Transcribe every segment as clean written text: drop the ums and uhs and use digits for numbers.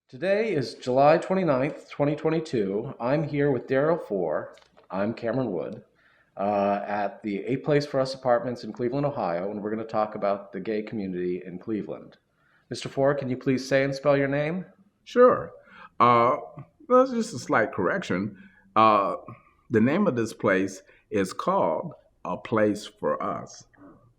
Today is July 29th, 2022. I'm here with Darryl Fore. I'm Cameron Wood at the Eight Place for Us Apartments in Cleveland, Ohio, and we're going to talk about the gay community in Cleveland. Mr. Fore, can you please say and spell your name? Sure. Uh, that's just a slight correction. Uh, the name of this place is called A Place for Us.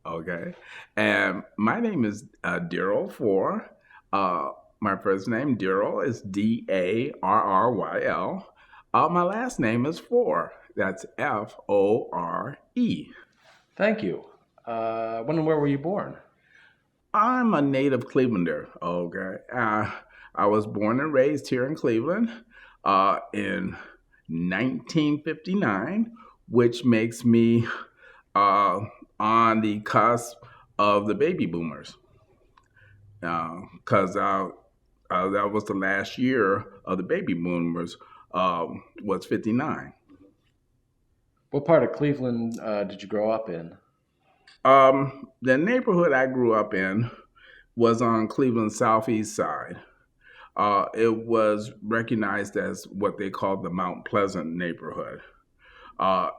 Okay. And my name is Darryl Fore. Uh, my first name, Darryl, is Darryl. My last name is Fore. That's Fore. Thank you. When and where were you born? I'm a native Clevelander. Okay. I was born and raised here in Cleveland in 1959, which makes me uh, on the cusp of the baby boomers. Because that was the last year of the baby boomers, was 59. What part of Cleveland did you grow up in? The neighborhood I grew up in was on Cleveland's southeast side. It was recognized as what they called the Mount Pleasant neighborhood.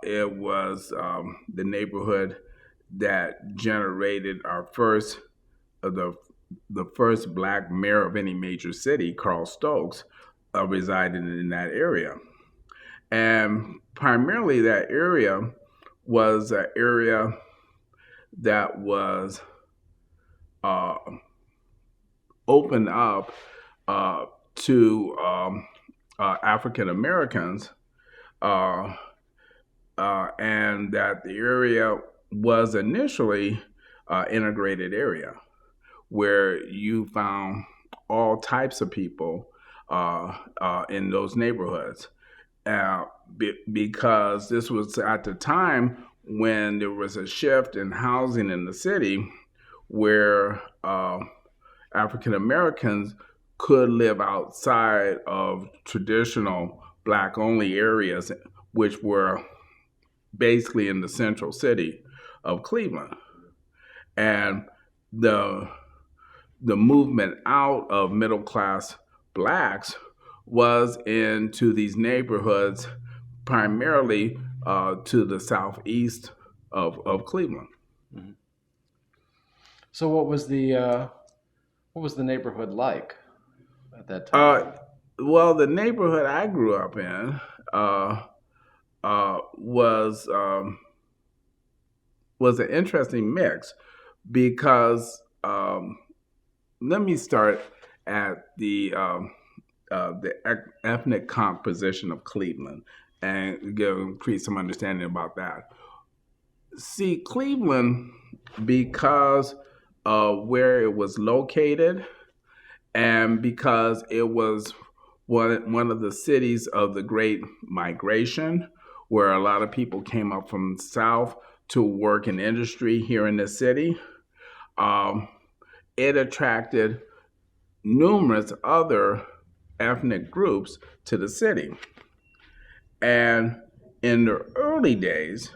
It was the neighborhood that generated our first, the first black mayor of any major city, Carl Stokes, resided in that area. And primarily that area was an area that was uh, opened up to African Americans, uh, and that the area was initially integrated area where you found all types of people in those neighborhoods. Because this was at the time when there was a shift in housing in the city where African Americans could live outside of traditional black only areas, which were basically in the central city of Cleveland. And the movement out of middle class blacks was into these neighborhoods, primarily to the southeast of Cleveland. Mhm. So what was the neighborhood like at that time? Uh, well, the neighborhood I grew up in uh, was an interesting mix because let me start at the ethnic composition of Cleveland and create some understanding about that. See, Cleveland, because of where it was located and because it was one of the cities of the Great Migration, where a lot of people came up from the South to work in industry here in the city, um, it attracted numerous other ethnic groups to the city. And in the early days,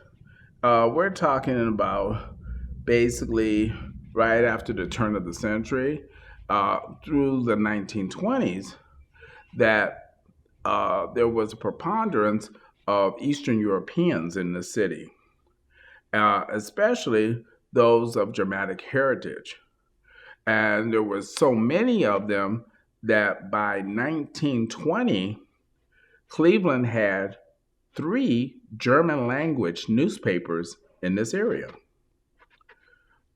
we're talking about basically right after the turn of the century through the 1920s, that there was a preponderance of Eastern Europeans in the city, especially those of Germanic heritage. And there were so many of them that by 1920, Cleveland had three German language newspapers in this area.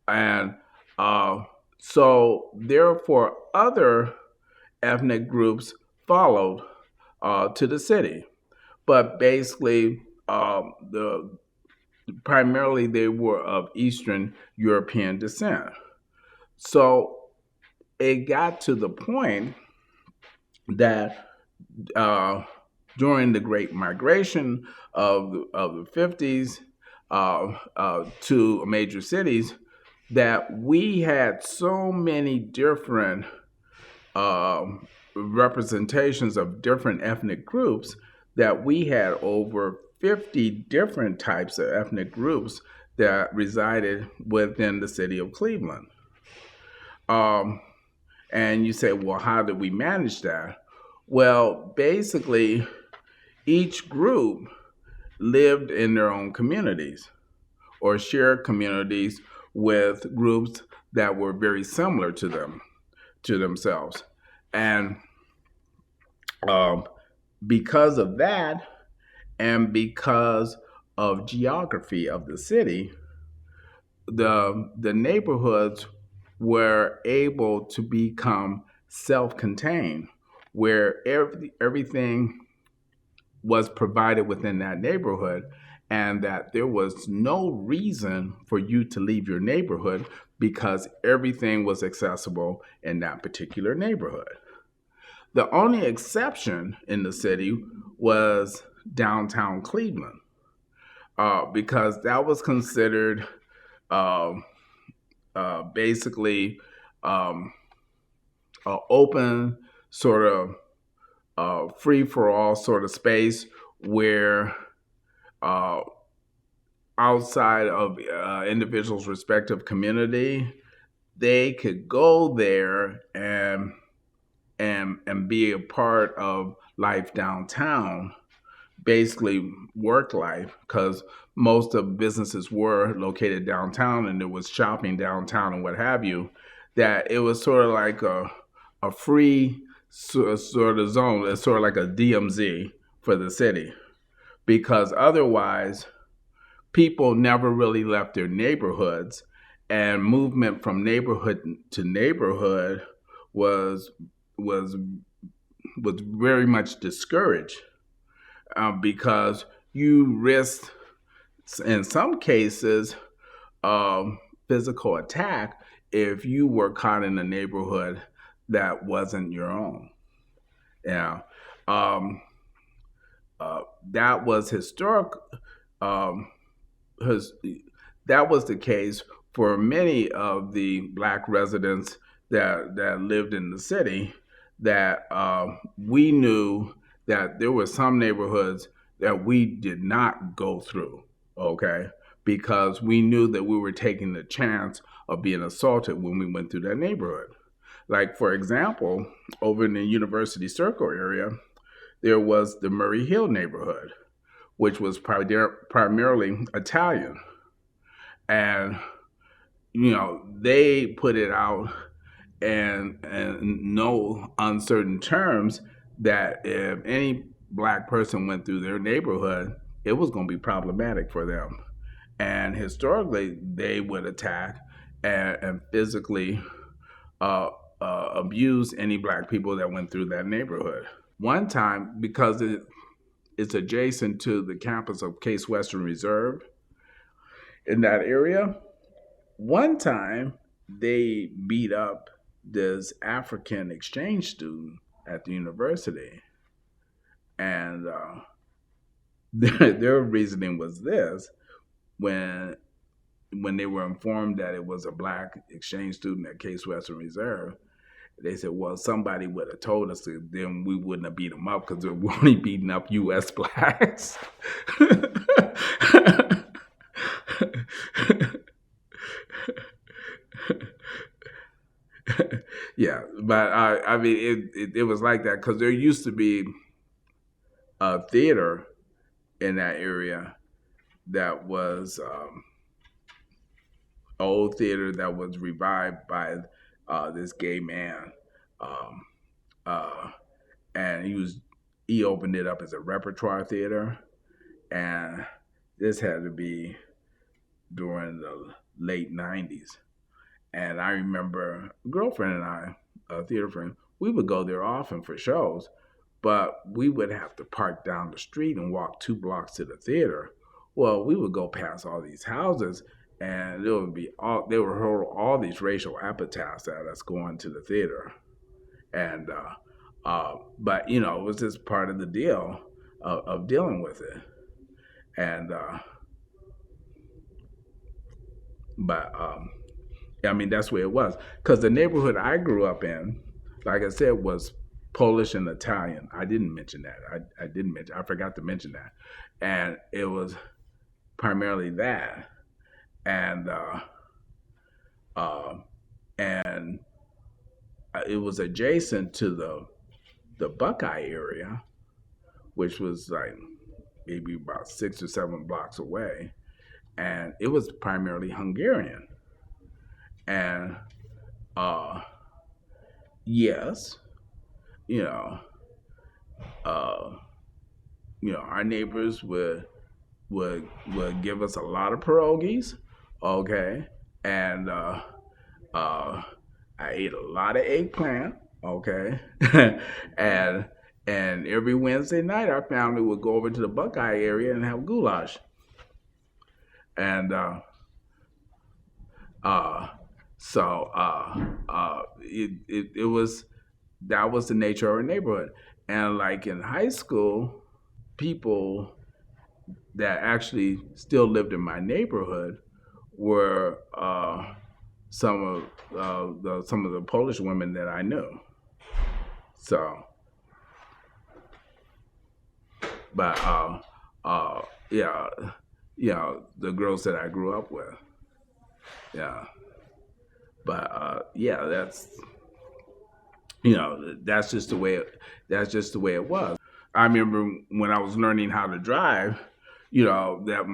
And so, therefore, other ethnic groups followed to the city. But basically, primarily they were of Eastern European descent. So it got to the point that uh, during the Great Migration of the 50s to major cities, that we had so many different uh, representations of different ethnic groups that we had over 50 different types of ethnic groups that resided within the city of Cleveland. Um, And you say, well, how did we manage that? Well, basically, each group lived in their own communities or shared communities with groups that were very similar to themselves. And um, because of that, and because of geography of the city, the neighborhoods were able to become self-contained, where everything was provided within that neighborhood, and that there was no reason for you to leave your neighborhood because everything was accessible in that particular neighborhood. The only exception in the city was downtown Cleveland, because that was considered um, basically um, an open sort of free for all sort of space where uh, outside of individuals' respective community, they could go there and be a part of life downtown, basically work life, because most of businesses were located downtown and there was shopping downtown and what have you. That it was sort of like a free sort of zone. It's sort of like a DMZ for the city, because otherwise people never really left their neighborhoods, and movement from neighborhood to neighborhood was was was very much discouraged, because you risked, in some cases, physical attack if you were caught in a neighborhood that wasn't your own. Yeah, um, that was historic. Um, his, that was the case for many of the black residents that lived in the city. That we knew that there were some neighborhoods that we did not go through, okay, because we knew that we were taking the chance of being assaulted when we went through that neighborhood. Like, for example, over in the University Circle area, there was the Murray Hill neighborhood, which was primarily Italian. And, they put it out and no uncertain terms that if any black person went through their neighborhood, it was going to be problematic for them. And historically, they would attack and physically uh, abuse any black people that went through that neighborhood. One time, because it's adjacent to the campus of Case Western Reserve in that area, one time they beat up this African exchange student at the university. And their reasoning was this: when they were informed that it was a black exchange student at Case Western Reserve, they said, well, somebody would have told us, then we wouldn't have beat them up, because we're only beating up U.S. blacks. Yeah, but I mean, it was like that because there used to be a theater in that area that was old theater that was revived by this gay man, um, uh, and he opened it up as a repertoire theater, and this had to be during the late '90s. And I remember a girlfriend and I, a theater friend, we would go there often for shows, but we would have to park down the street and walk 2 blocks to the theater. Well, we would go past all these houses, and they would hurl all these racial epithets at us going to the theater. And but it was just part of the deal of dealing with it. And but I mean, that's where it was. Because the neighborhood I grew up in, like I said, was Polish and Italian. I didn't mention that. I forgot to mention that. And it was primarily that. And uh, and it was adjacent to the Buckeye area, which was like maybe about 6 or 7 blocks away, and it was primarily Hungarian. And yes, you know, uh, our neighbors would give us a lot of pierogies, okay, and I ate a lot of eggplant, okay, and every Wednesday night our family would go over to the Buckeye area and have goulash, and uh, so it was that was the nature of our neighborhood, and like in high school, people that actually still lived in my neighborhood were some of the Polish women that I knew. So, but yeah, the girls that I grew up with, yeah. But yeah, that's just the way it was. I remember when I was learning how to drive, that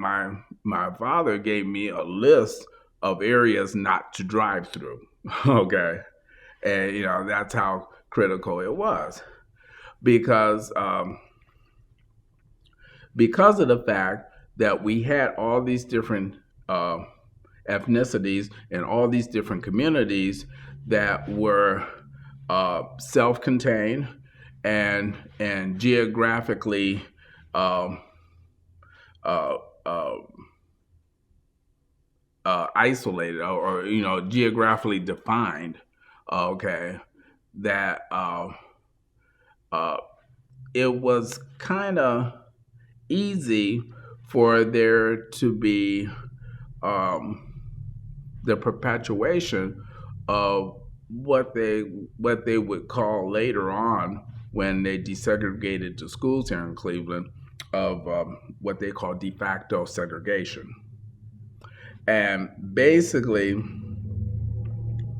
my father gave me a list of areas not to drive through. Okay, and that's how critical it was because of the fact that we had all these different ethnicities and all these different communities that were self-contained and geographically isolated or geographically defined. Okay, that it was kind of easy for there to be the perpetuation of what they would call later on when they desegregated the schools here in Cleveland of what they call de facto segregation. And basically,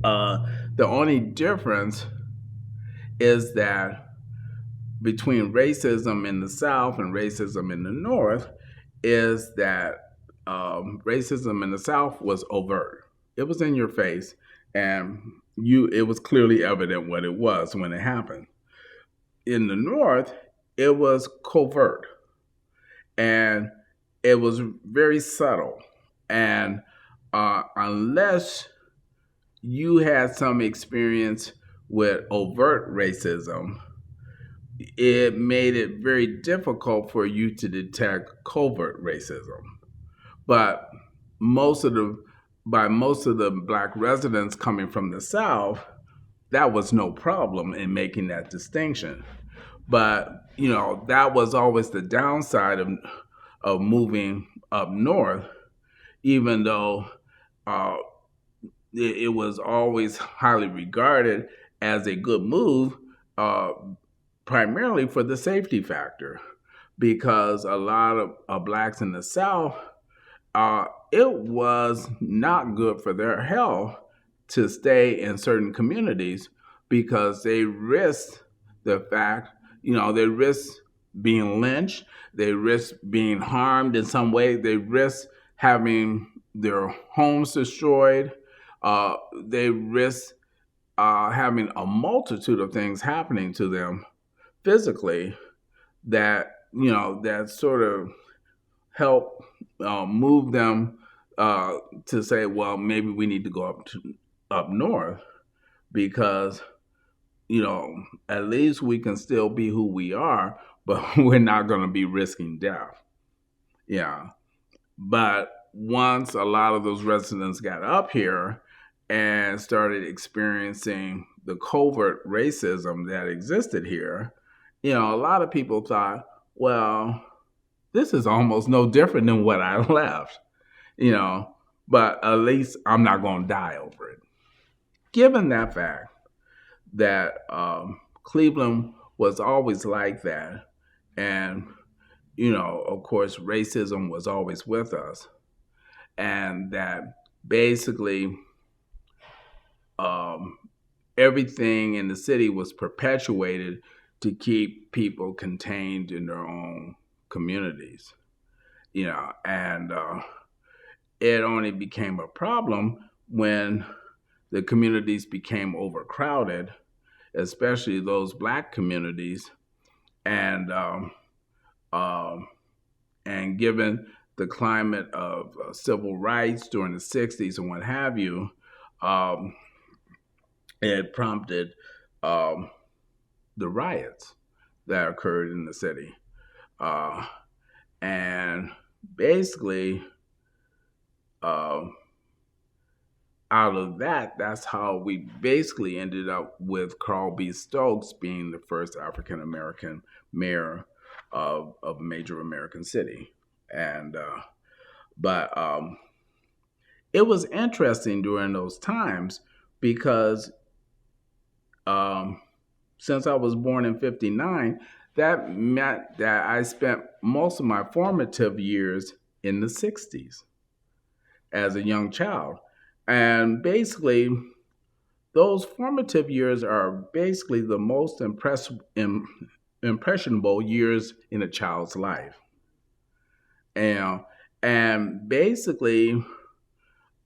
the only difference is that between racism in the South and racism in the North is that racism in the South was overt. It was in your face, and it was clearly evident what it was when it happened. In the North, it was covert, and it was very subtle. And unless you had some experience with overt racism, it made it very difficult for you to detect covert racism. But most of the Black residents coming from the South, that was no problem in making that distinction. But that was always the downside of moving up north, even though it was always highly regarded as a good move, primarily for the safety factor, because a lot of Blacks in the South, it was not good for their health to stay in certain communities because they risked the fact, they risked being lynched, they risked being harmed in some way, they risked having their homes destroyed, they risked having a multitude of things happening to them physically that that sort of help move them to say, well, maybe we need to go up north because at least we can still be who we are, but we're not going to be risking death. Yeah, but once a lot of those residents got up here and started experiencing the covert racism that existed here, a lot of people thought, well, this is almost no different than what I left, but at least I'm not going to die over it. Given that fact that Cleveland was always like that, and, of course, racism was always with us, and that basically everything in the city was perpetuated to keep people contained in their own communities, and it only became a problem when the communities became overcrowded, especially those Black communities, and um, and given the climate of civil rights during the '60s and what have you, um, it prompted um, the riots that occurred in the city. Uh, and basically, uh, out of that, that's how we basically ended up with Carl B. Stokes being the first African American mayor of a major American city. And but it was interesting during those times because um, since I was born in '59, that meant that I spent most of my formative years in the '60s as a young child. And basically, those formative years are basically the most impressionable years in a child's life. And, and basically,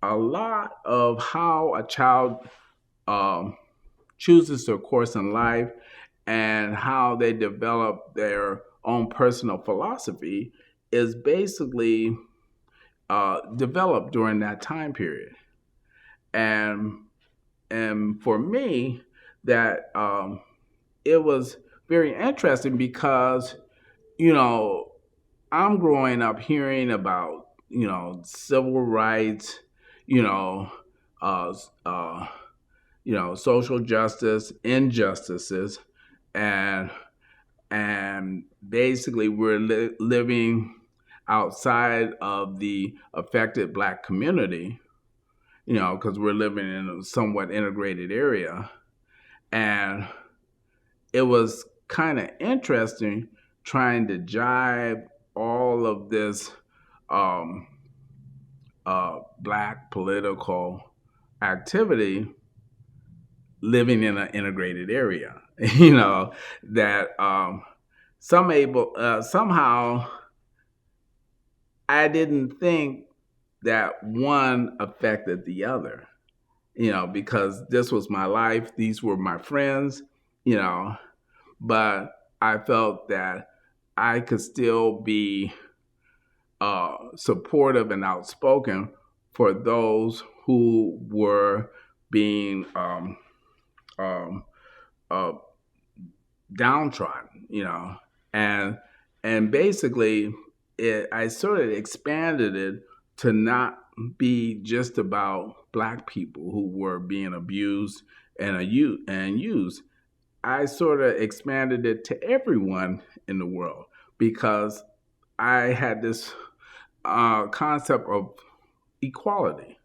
a lot of how a child um, chooses their course in life and how they develop their own personal philosophy is basically developed during that time period. And for me, that it was very interesting because you know I'm growing up hearing about civil rights, you know, uh, uh, social justice, injustices, and basically we're living outside of the affected Black community, because we're living in a somewhat integrated area. And it was kind of interesting trying to jive all of this um, Black political activity living in an integrated area, that somehow I didn't think that one affected the other, because this was my life, these were my friends, but I felt that I could still be supportive and outspoken for those who were being um, uh, downtrodden, and basically I sort of expanded it to not be just about Black people who were being abused and used. I sort of expanded it to everyone in the world because I had this concept of equality,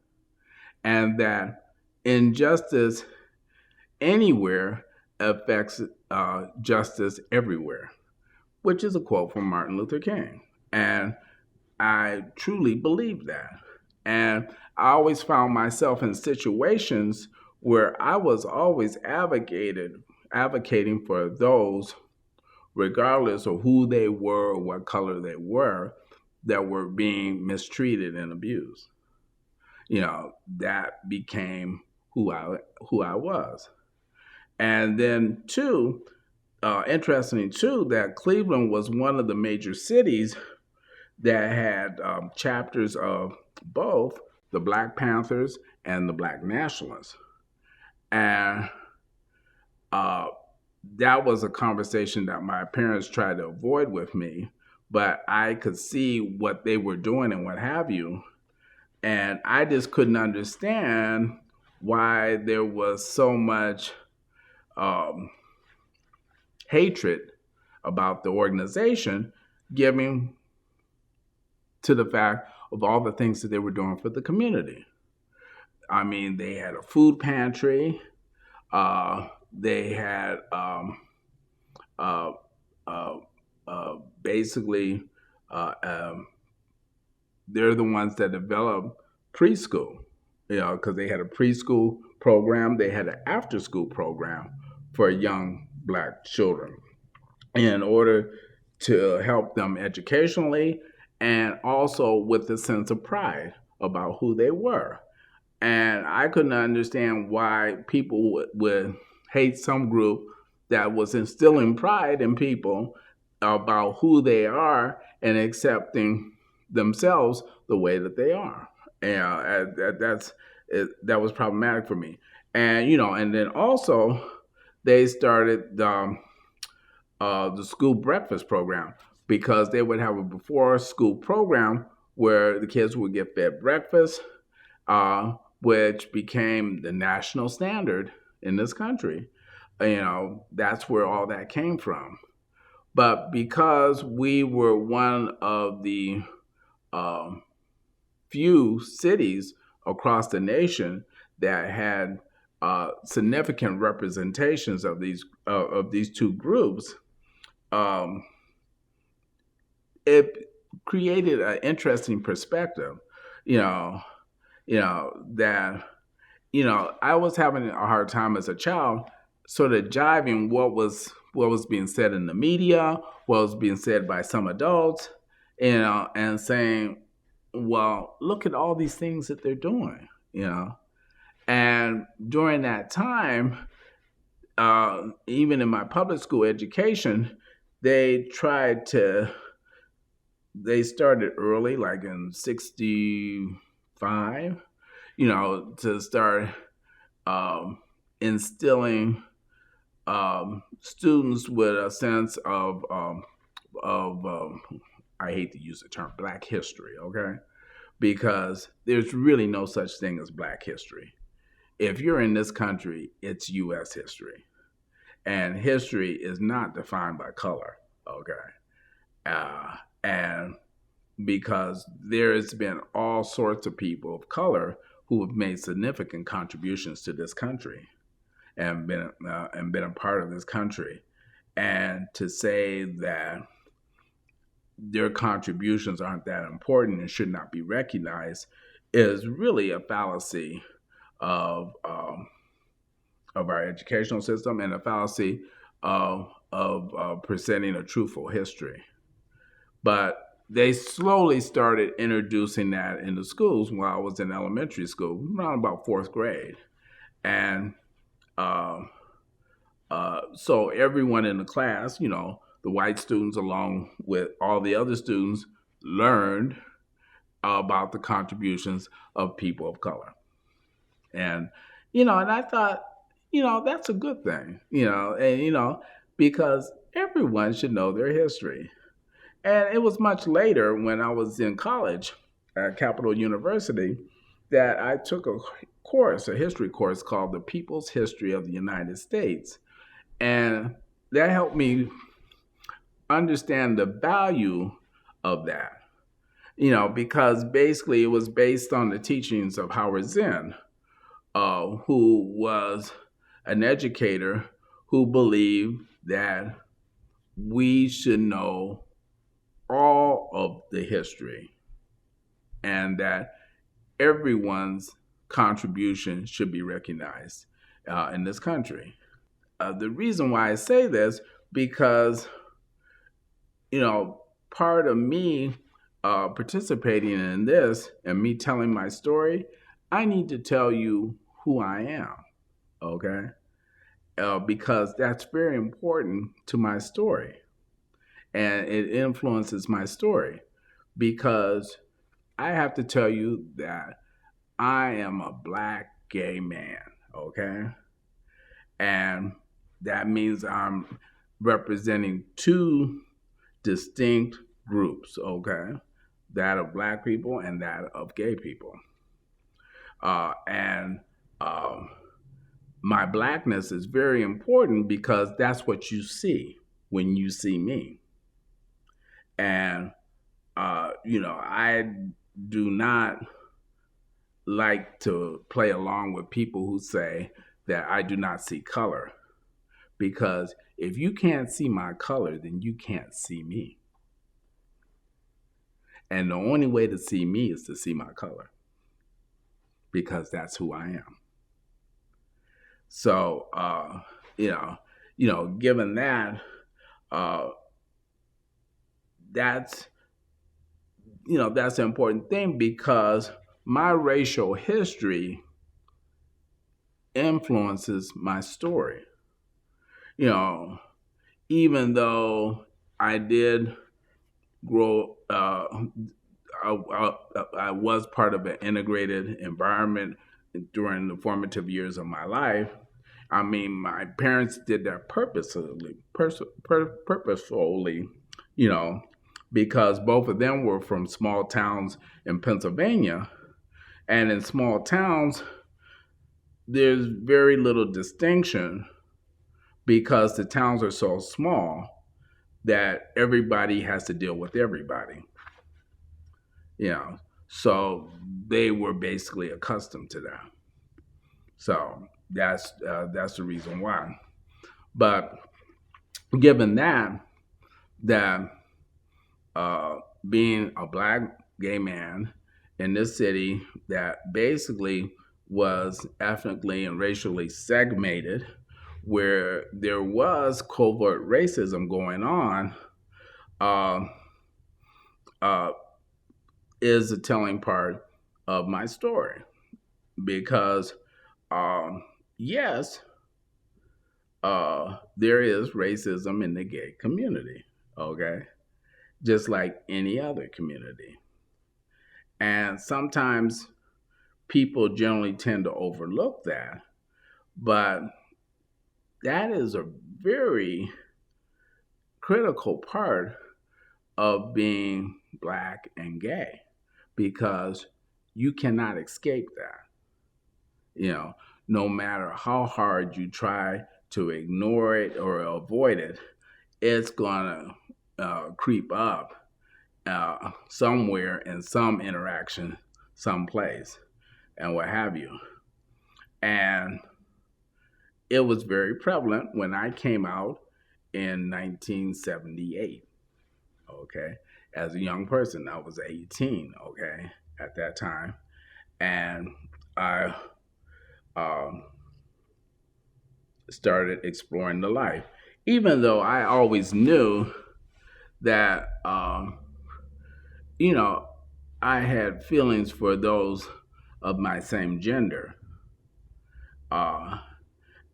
and that injustice anywhere affects justice everywhere, which is a quote from Martin Luther King. And I truly believe that. And I always found myself in situations where I was always advocating for those, regardless of who they were or what color they were, that were being mistreated and abused. That became who I was. And then two, interesting too, that Cleveland was one of the major cities that had chapters of both the Black Panthers and the Black Nationalists. And that was a conversation that my parents tried to avoid with me, but I could see what they were doing and what have you. And I just couldn't understand why there was so much hatred about the organization, given to the fact of all the things that they were doing for the community. I mean, they had a food pantry. They had uh, uh, basically, they're the ones that developed preschool, because they had a preschool program. They had an after school program for young Black children in order to help them educationally and also with a sense of pride about who they were. And I couldn't understand why people would hate some group that was instilling pride in people about who they are and accepting themselves the way that they are. And that was problematic for me. And and then also they started the school breakfast program because they would have a before school program where the kids would get fed breakfast, which became the national standard in this country. That's where all that came from. But because we were one of the few cities across the nation that had significant representations of these two groups, it created an interesting perspective. You know, that I was having a hard time as a child, sort of jiving what was being said in the media, what was being said by some adults, and saying, well, look at all these things that they're doing, And during that time, even in my public school education, they started early, like in '65, to start instilling students with a sense of I hate to use the term Black history, okay? Because there's really no such thing as Black history. If you're in this country, it's U.S. history. And history is not defined by color, okay? And because there's been all sorts of people of color who have made significant contributions to this country and been a part of this country. And to say that their contributions aren't that important and should not be recognized is really a fallacy of our educational system and a fallacy of presenting a truthful history. But they slowly started introducing that in the schools while I was in elementary school, around about fourth grade. And so everyone in the class, the white students along with all the other students, learned about the contributions of people of color. And, and I thought, that's a good thing, because everyone should know their history. And it was much later when I was in college at Capital University that I took a history course called The People's History of the United States. And that helped me understand the value of that, because basically it was based on the teachings of Howard Zinn, who was an educator who believed that we should know all of the history and that everyone's contribution should be recognized in this country. The reason why I say this, because, part of me participating in this and me telling my story, I need to tell you who I am, okay? Because that's very important to my story. And it influences my story because I have to tell you that I am a Black gay man, okay? And that means I'm representing two distinct groups, okay? That of Black people and that of gay people. And my Blackness is very important because that's what you see when you see me. And, I do not like to play along with people who say that I do not see color. Because if you can't see my color, then you can't see me. And the only way to see me is to see my color. Because that's who I am. So, you know, given that, uh, that's that's an important thing because my racial history influences my story. You know, even though I did grow, I was part of an integrated environment during the formative years of my life. I mean, my parents did that purposefully, you know, because both of them were from small towns in Pennsylvania. And in small towns, there's very little distinction because the towns are so small that everybody has to deal with everybody. You know, so they were basically accustomed to that. So that's the reason why. But given that being a black gay man in this city that basically was ethnically and racially segmented, where there was covert racism going on, uh, uh, is a telling part of my story because yes, there is racism in the gay community, okay, just like any other community. And sometimes people generally tend to overlook that, but that is a very critical part of being black and gay because you cannot escape that. No matter how hard you try to ignore it or avoid it, it's going to creep up somewhere in some interaction, someplace, and what have you. And it was very prevalent when I came out in 1978. Okay, as a young person, I was 18. Okay, at that time, and I um, started exploring the life, even though I always knew that you know I had feelings for those of my same gender. Uh,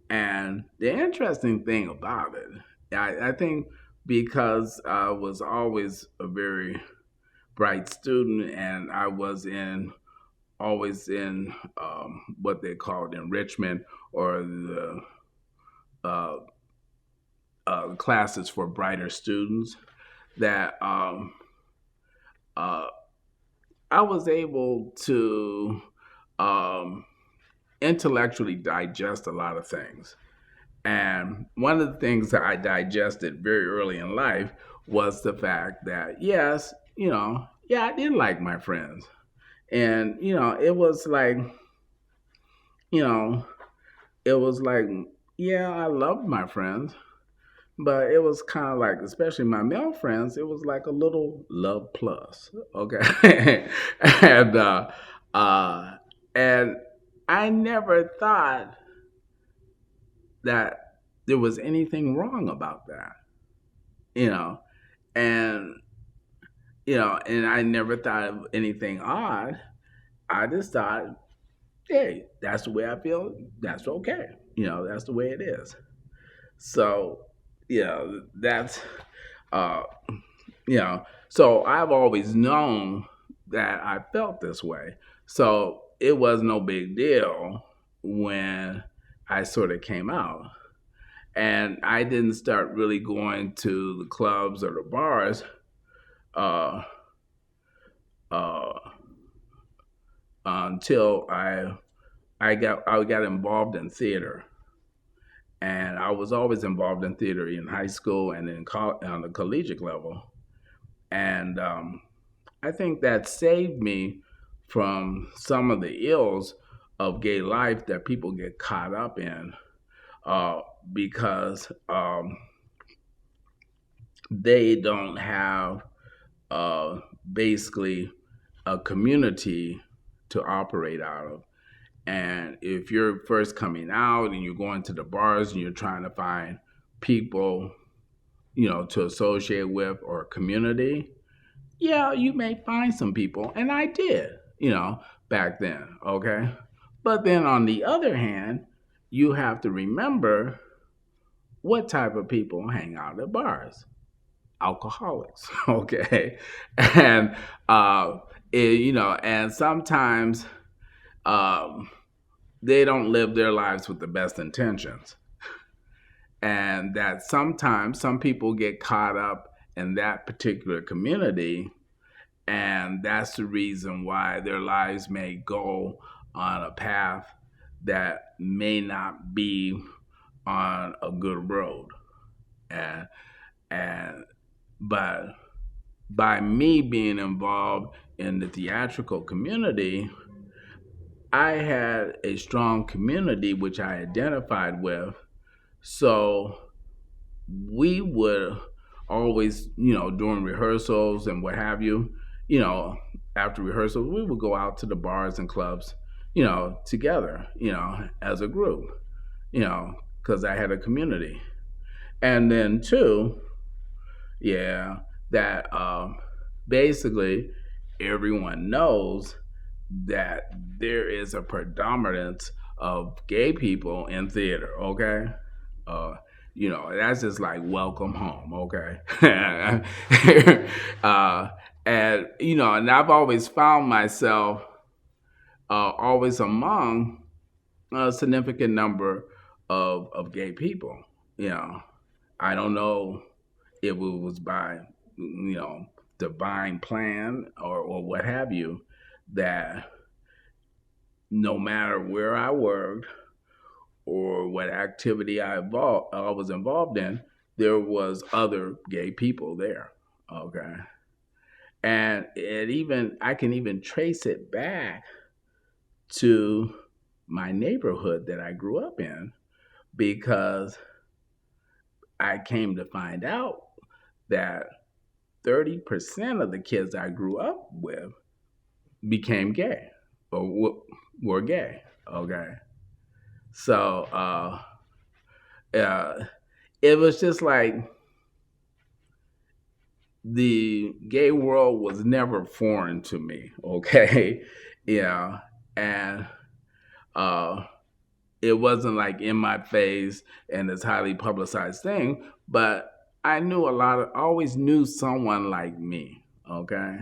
and the interesting thing about it, I think because I was always a very bright student and I was in always in what they called enrichment or the uh, classes for brighter students, that uh, I was able to um, intellectually digest a lot of things. And one of the things that I digested very early in life was the fact that, yes, yeah, I did like my friends. And, it was like, you know, it was like, yeah, I loved my friends, but it was kind of like, especially my male friends, it was like a little love plus. Okay. and, uh, and I never thought that there was anything wrong about that, you know, and and I never thought of anything odd. I just thought, hey, that's the way I feel. That's okay. That's the way it is. So, that's uh, you know. So I've always known that I felt this way. So it was no big deal when I sort of came out. And I didn't start really going to the clubs or the bars uh, uh, until I got involved in theater, and I was always involved in theater in high school and on the collegiate level, and I think that saved me from some of the ills of gay life that people get caught up in uh, because they don't have uh, basically a community to operate out of. And if you're first coming out and you're going to the bars and you're trying to find people, to associate with or community, yeah, you may find some people. And I did, back then. Okay. But then on the other hand, you have to remember what type of people hang out at bars. Alcoholics. Okay. And, and sometimes um, they don't live their lives with the best intentions. And that sometimes some people get caught up in that particular community, and that's the reason why their lives may go on a path that may not be on a good road. And and but by me being involved in the theatrical community, I had a strong community which I identified with. So we would always, during rehearsals and what have you, you know, after rehearsals, we would go out to the bars and clubs, together, as a group, because I had a community. And then, two, yeah, that basically everyone knows that there is a predominance of gay people in theater, okay? Uh, that's just like welcome home, okay? And I've always found myself always among a significant number of gay people. I don't know if it was by, divine plan or what have you, that no matter where I worked or what activity I was involved in, there was other gay people there. Okay. And I can even trace it back to my neighborhood that I grew up in, because I came to find out that 30% of the kids I grew up with became gay or were gay. Okay. So it was just like the gay world was never foreign to me. Okay. Yeah. And it wasn't like in my face and this highly publicized thing, but I always knew someone like me. Okay.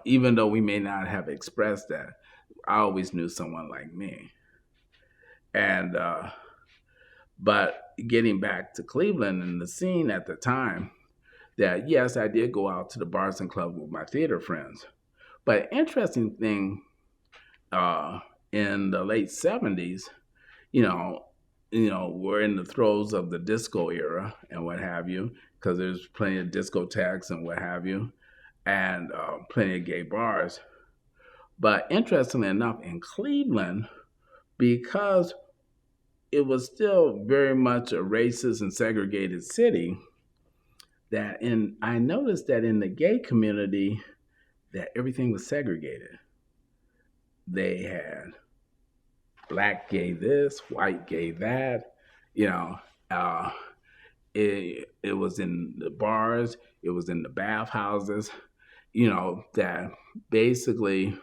Even though we may not have expressed that, I always knew someone like me. And, but getting back to Cleveland and the scene at the time, that yes, I did go out to the bars and clubs with my theater friends. But interesting thing, in the late 70s, we're in the throes of the disco era and what have you, because there's plenty of discotheques and what have you, and plenty of gay bars. But interestingly enough, in Cleveland, because it was still very much a racist and segregated city, I noticed that in the gay community, that everything was segregated. They had black gay this, white gay that, it was in the bars, it was in the bathhouses, that basically,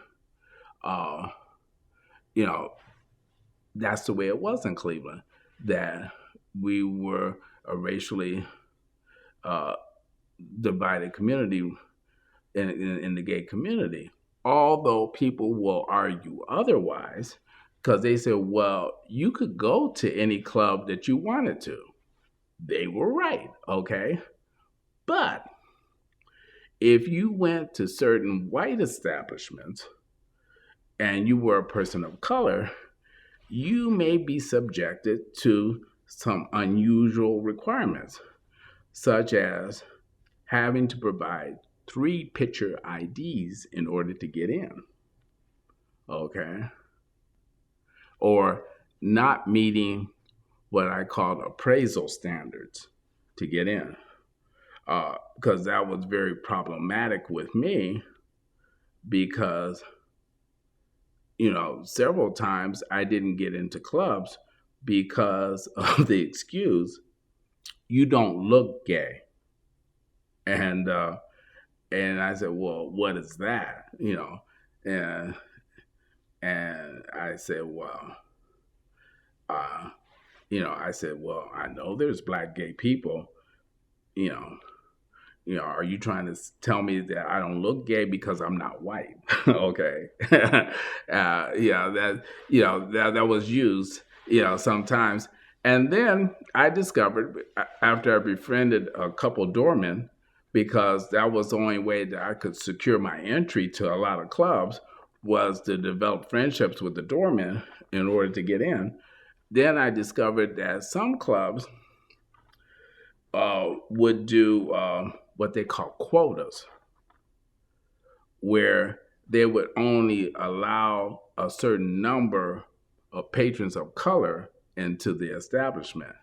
that's the way it was in Cleveland, that we were a racially divided community in the gay community. Although people will argue otherwise, because they say, well, you could go to any club that you wanted to. They were right, okay? But if you went to certain white establishments and you were a person of color, you may be subjected to some unusual requirements, such as having to provide 3 picture IDs in order to get in, okay? Or not meeting what I call appraisal standards to get in, because that was very problematic with me, because, several times I didn't get into clubs because of the excuse, you don't look gay. And I said, well, what is that? And I said, well, I know there's black gay people, you know, are you trying to tell me that I don't look gay because I'm not white? Okay. That was used, sometimes. And then I discovered after I befriended a couple doormen, because that was the only way that I could secure my entry to a lot of clubs was to develop friendships with the doormen in order to get in. Then I discovered that some clubs would do what they call quotas, where they would only allow a certain number of patrons of color into the establishment.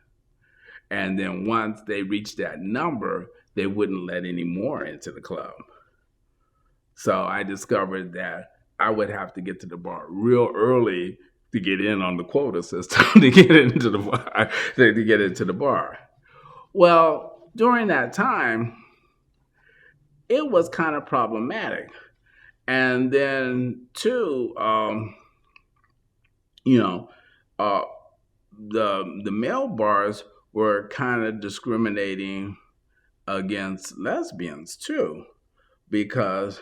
And then once they reached that number, they wouldn't let any more into the club. So I discovered that I would have to get to the bar real early to get in on the quota system to get into the bar. Well, during that time, it was kind of problematic. And then too, the male bars were kind of discriminating against lesbians too, because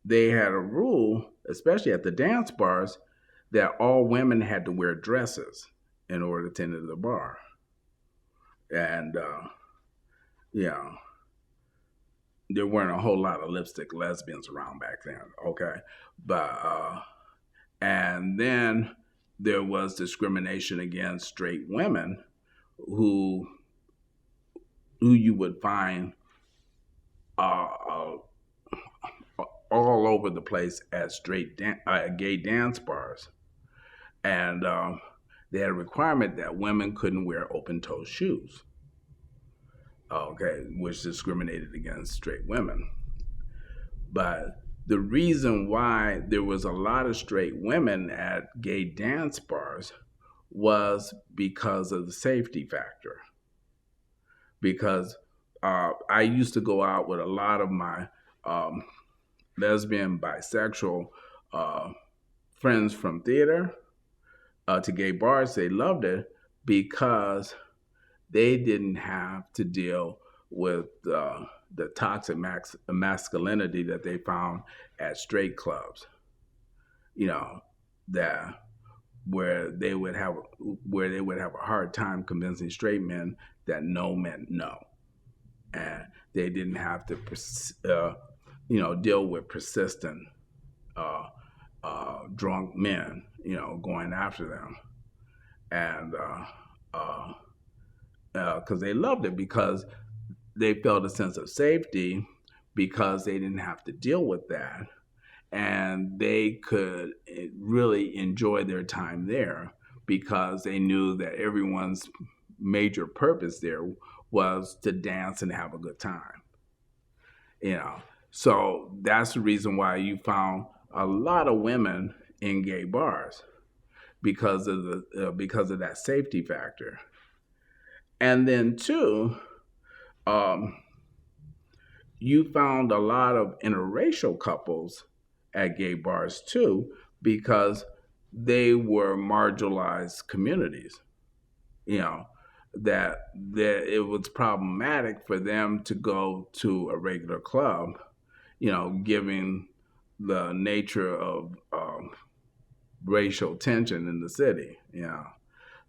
they had a rule, especially at the dance bars, that all women had to wear dresses in order to enter the bar. And there weren't a whole lot of lipstick lesbians around back then, okay? But and then there was discrimination against straight women who you would find all over the place at gay dance bars. And they had a requirement that women couldn't wear open-toe shoes, okay, which discriminated against straight women. But the reason why there was a lot of straight women at gay dance bars was because of the safety factor. Because I used to go out with a lot of my lesbian, bisexual friends from theater to gay bars. They loved it because they didn't have to deal with the toxic masculinity that they found at straight clubs. That where they would have a hard time convincing straight men that no meant no, and they didn't have to deal with persistent drunk men going after them, and because they loved it, because they felt a sense of safety, because they didn't have to deal with that, and they could really enjoy their time there because they knew that everyone's major purpose there was to dance and have a good time. So that's the reason why you found a lot of women in gay bars, because of that safety factor. And then too, you found a lot of interracial couples at gay bars too, because they were marginalized communities. That it was problematic for them to go to a regular club, given the nature of racial tension in the city.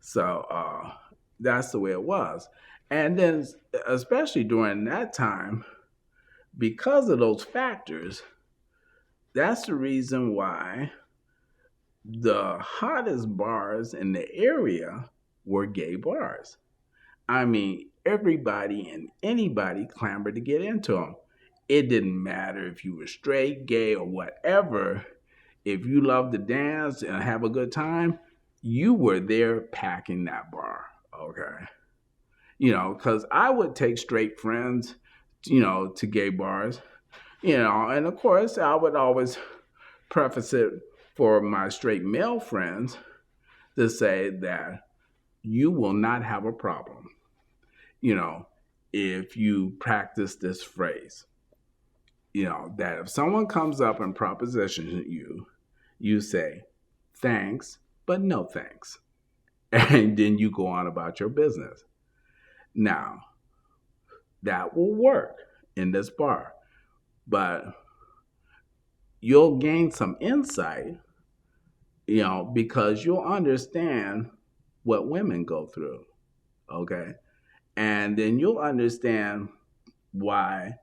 So that's the way it was. And then, especially during that time, because of those factors, that's the reason why the hottest bars in the area were gay bars. I mean, everybody and anybody clamored to get into them. It didn't matter if you were straight, gay, or whatever. If you loved to dance and have a good time, you were there packing that bar, okay? Because I would take straight friends, to gay bars, and of course, I would always preface it for my straight male friends to say that you will not have a problem, if you practice this phrase. That if someone comes up and propositions you, you say, thanks, but no thanks. And then you go on about your business. Now, that will work in this bar, but you'll gain some insight, because you'll understand what women go through, okay? And then you'll understand why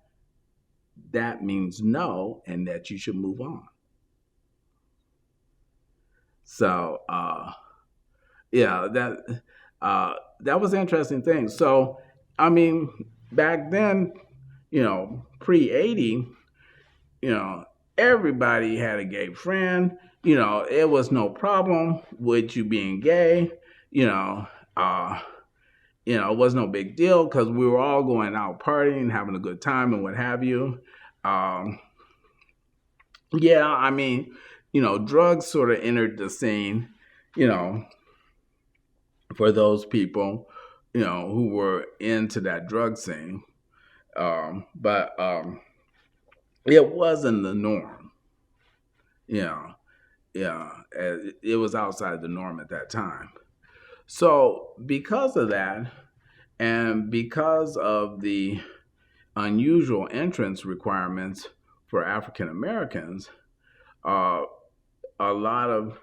that means no and that you should move on. So, that was an interesting thing. So, I mean, back then, pre-80, everybody had a gay friend. It was no problem with you being gay. It was no big deal because we were all going out partying, having a good time and what have you. Drugs sort of entered the scene, for those people, who were into that drug scene. But it wasn't the norm. It was outside the norm at that time. So because of that, and because of the unusual entrance requirements for African Americans, a lot of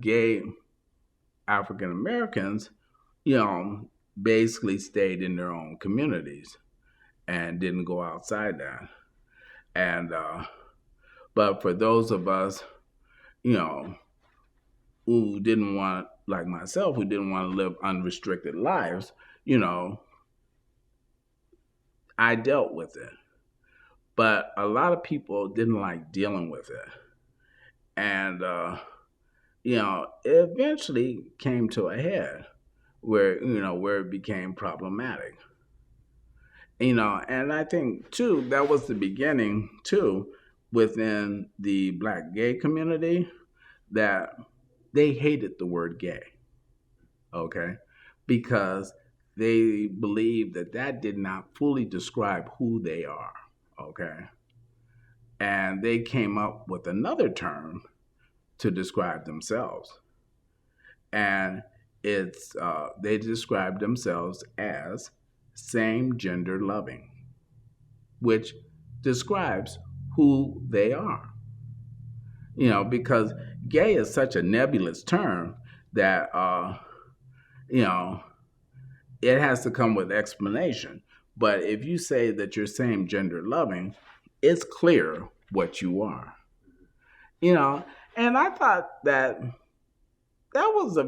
gay African Americans, basically stayed in their own communities and didn't go outside that. And but for those of us, who didn't want, like myself, who didn't want to live unrestricted lives, I dealt with it. But a lot of people didn't like dealing with it. And, it eventually came to a head where it became problematic. And I think, too, that was the beginning, too, within the Black gay community, that they hated the word gay, okay? Because they believed that did not fully describe who they are, okay? And they came up with another term to describe themselves. And they described themselves as same gender loving, which describes who they are. Because gay is such a nebulous term that, it has to come with explanation. But if you say that you're same gender loving, it's clear what you are. And I thought that was I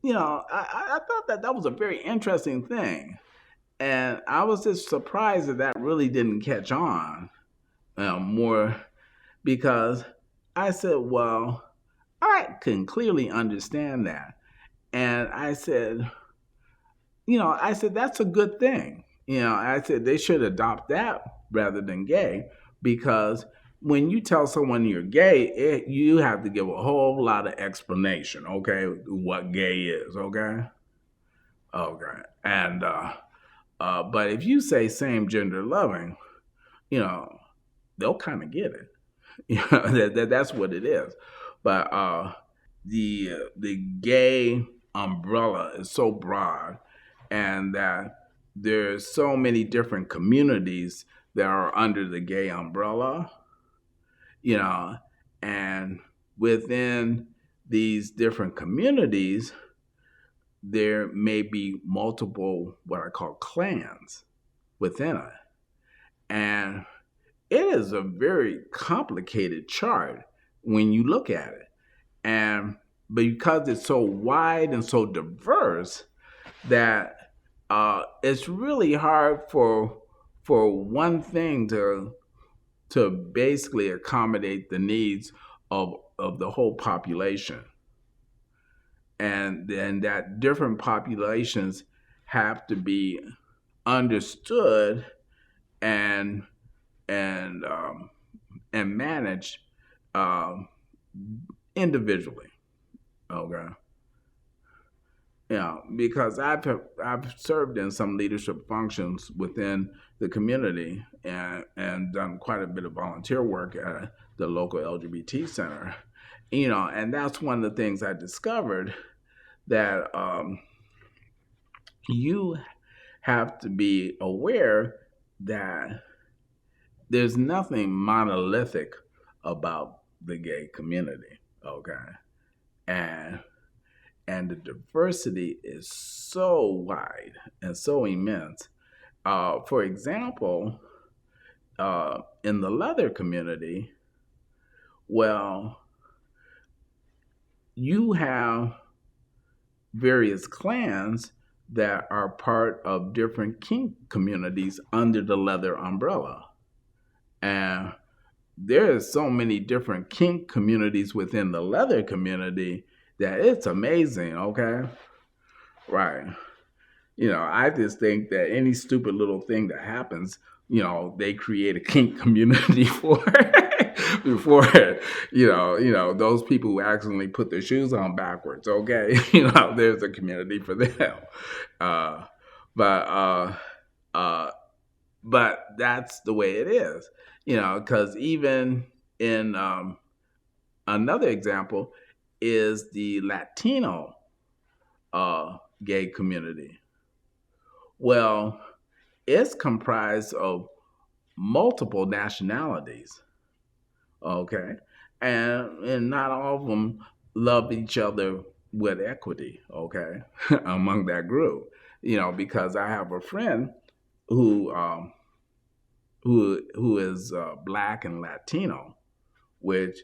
thought that was a very interesting thing. And I was just surprised that really didn't catch on more, because I said, well, I can clearly understand that. And I said, that's a good thing. I said they should adopt that rather than gay, because when you tell someone you're gay, you have to give a whole lot of explanation, okay, what gay is, okay? Okay. And, but if you say same gender loving, they'll kind of get it. That's what it is. But the gay umbrella is so broad, and that there's so many different communities that are under the gay umbrella, and within these different communities, there may be multiple, what I call clans within it. And it is a very complicated chart when you look at it. And because it's so wide and so diverse, that it's really hard for one thing to basically accommodate the needs of the whole population. And then that different populations have to be understood and managed um, individually. Okay. Yeah, because I've served in some leadership functions within the community and done quite a bit of volunteer work at the local LGBT center. And that's one of the things I discovered, that you have to be aware that there's nothing monolithic about the gay community. Okay. And the diversity is so wide and so immense. For example, in the leather community, well, you have various clans that are part of different kink communities under the leather umbrella. And there are so many different kink communities within the leather community that it's amazing, okay? Right. I just think that any stupid little thing that happens, they create a kink community for before those people who accidentally put their shoes on backwards. Okay, there's a community for them. Uh, but uh, uh, but that's the way it is. Because even in another example is the Latino gay community. Well, it's comprised of multiple nationalities, okay? And not all of them love each other with equity, okay, among that group. Because I have a friend who who is Black and Latino, which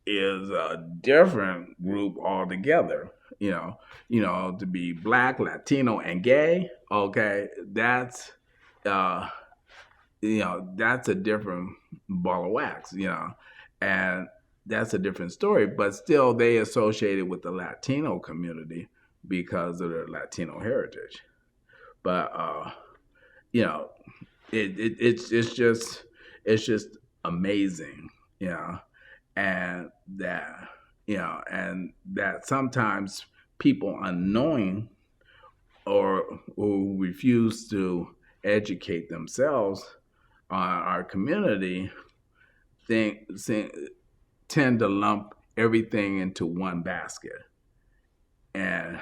is a different group altogether. To be Black, Latino, and gay, okay, uh, that's a different ball of wax, and that's a different story. But still, they associated with the Latino community because of their Latino heritage. But you know, it's just amazing, and that sometimes people unknowing or who refuse to educate themselves on our community tend to lump everything into one basket. And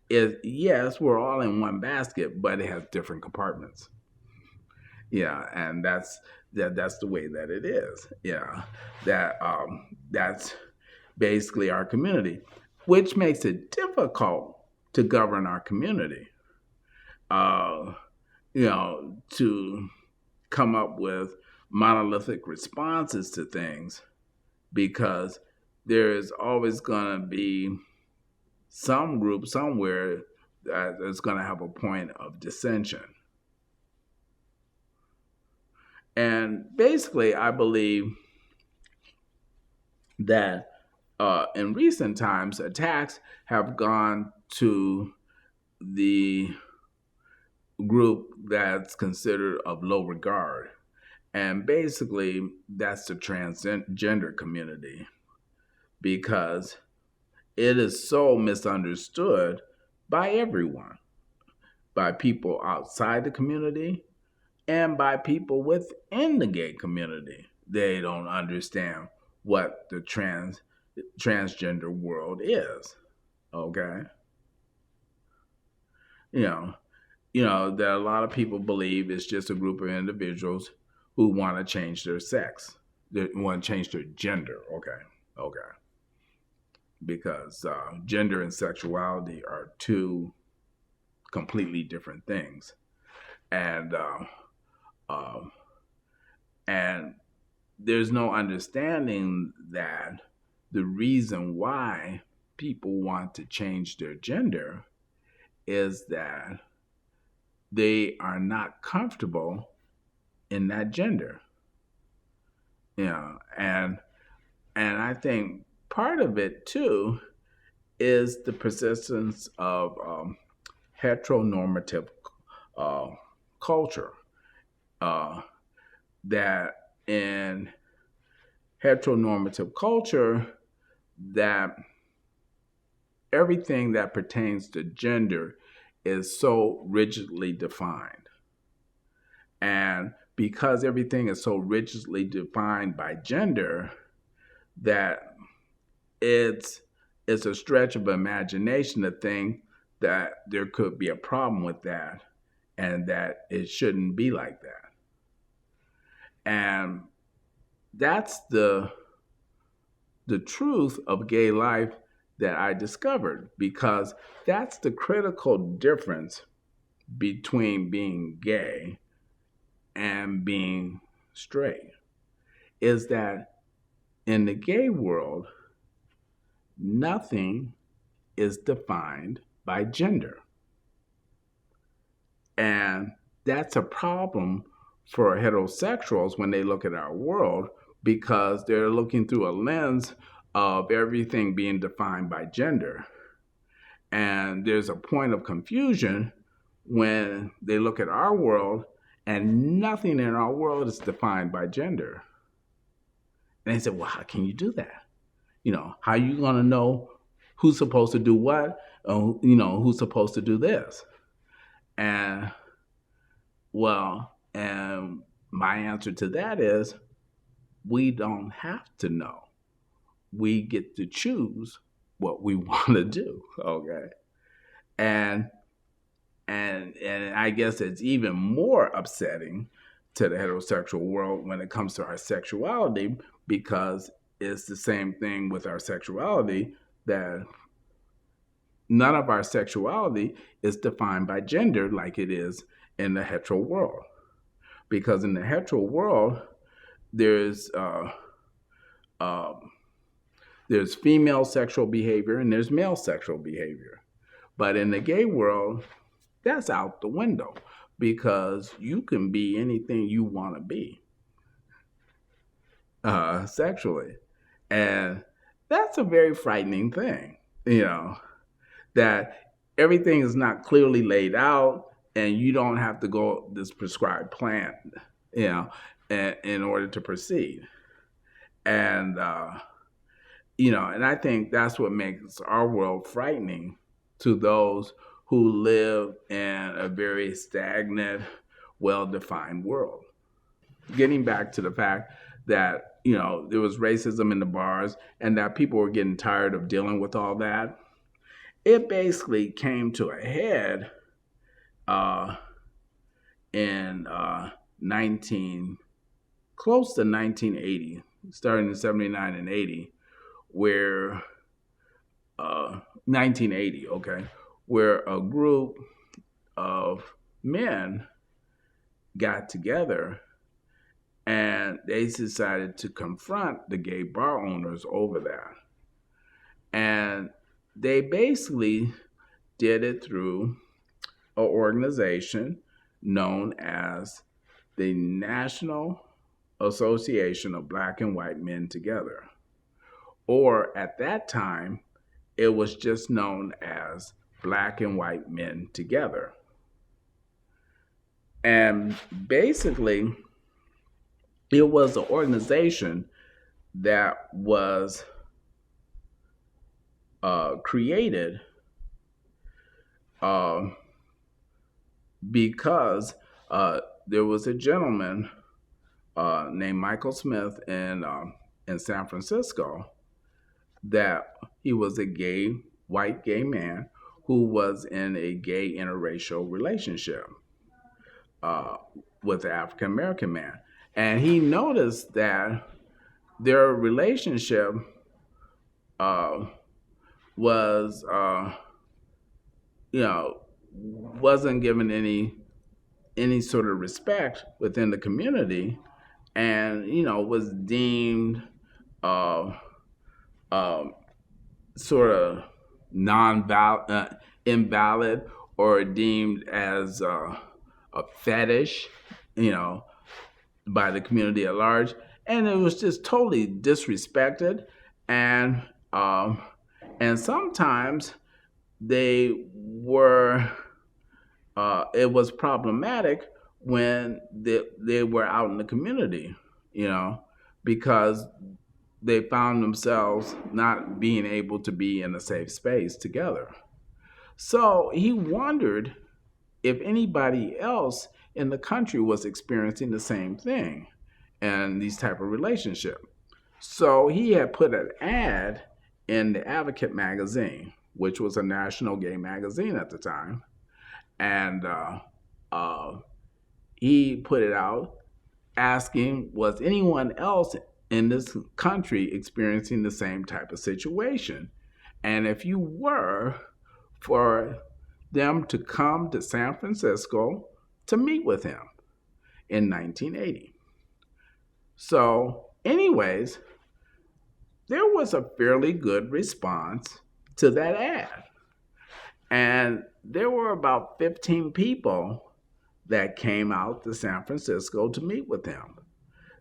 yes, we're all in one basket, but it has different compartments. Yeah, and that's the way that it is. Yeah, that's basically our community, which makes it difficult to govern our community. Uh, to come up with monolithic responses to things, because there is always going to be some group somewhere that is going to have a point of dissension. And basically, I believe that in recent times, attacks have gone to the group that's considered of low regard. And basically, that's the transgender community, because it is so misunderstood by everyone, by people outside the community and by people within the gay community. They don't understand what the transgender world is. Okay? You know, that a lot of people believe it's just a group of individuals who want to change their sex. They want to change their gender. Okay. Because gender and sexuality are two completely different things. And and there's no understanding that the reason why people want to change their gender is that they are not comfortable in that gender. And I think part of it too is the persistence of heteronormative culture, that in heteronormative culture that everything that pertains to gender is so rigidly defined. And because everything is so rigidly defined by gender, that it's a stretch of imagination to think that there could be a problem with that and that it shouldn't be like that. And that's the truth of gay life that I discovered, because that's the critical difference between being gay and being straight, is that in the gay world, nothing is defined by gender. And that's a problem for heterosexuals when they look at our world, because they're looking through a lens of everything being defined by gender. And there's a point of confusion when they look at our world and nothing in our world is defined by gender. And they say, well, how can you do that? How are you going to know who's supposed to do what? Who's supposed to do this? And my answer to that is, we don't have to know. We get to choose what we want to do. Okay. And I guess it's even more upsetting to the heterosexual world when it comes to our sexuality, because it's the same thing with our sexuality, that none of our sexuality is defined by gender like it is in the hetero world. Because in the hetero world, there's female sexual behavior and there's male sexual behavior. But in the gay world, that's out the window, because you can be anything you want to be sexually. And that's a very frightening thing, that everything is not clearly laid out and you don't have to go this prescribed plan, in order to proceed. And, and I think that's what makes our world frightening to those who live in a very stagnant, well-defined world. Getting back to the fact that, there was racism in the bars and that people were getting tired of dealing with all that, it basically came to a head in close to 1980, starting in 79 and 80, where 1980, okay, where a group of men got together and they decided to confront the gay bar owners over that. And they basically did it through an organization known as the National Association of Black and White Men Together. Or at that time, it was just known as Black and White Men Together. And basically, it was an organization that was created because there was a gentleman named Michael Smith in San Francisco, that he was a white gay man who was in a gay interracial relationship with an African American man. And he noticed that their relationship was, wasn't given any sort of respect within the community, and was deemed sort of invalid, or deemed as a fetish, by the community at large. And it was just totally disrespected. And sometimes they were, it was problematic when they were out in the community, because they found themselves not being able to be in a safe space together. So he wondered if anybody else in the country was experiencing the same thing and these type of relationship. So he had put an ad in the Advocate magazine, which was a national gay magazine at the time, and uh, he put it out asking, was anyone else in this country experiencing the same type of situation? And if you were, for them to come to San Francisco to meet with him in 1980. So, anyways, there was a fairly good response to that ad. And there were about 15 people that came out to San Francisco to meet with him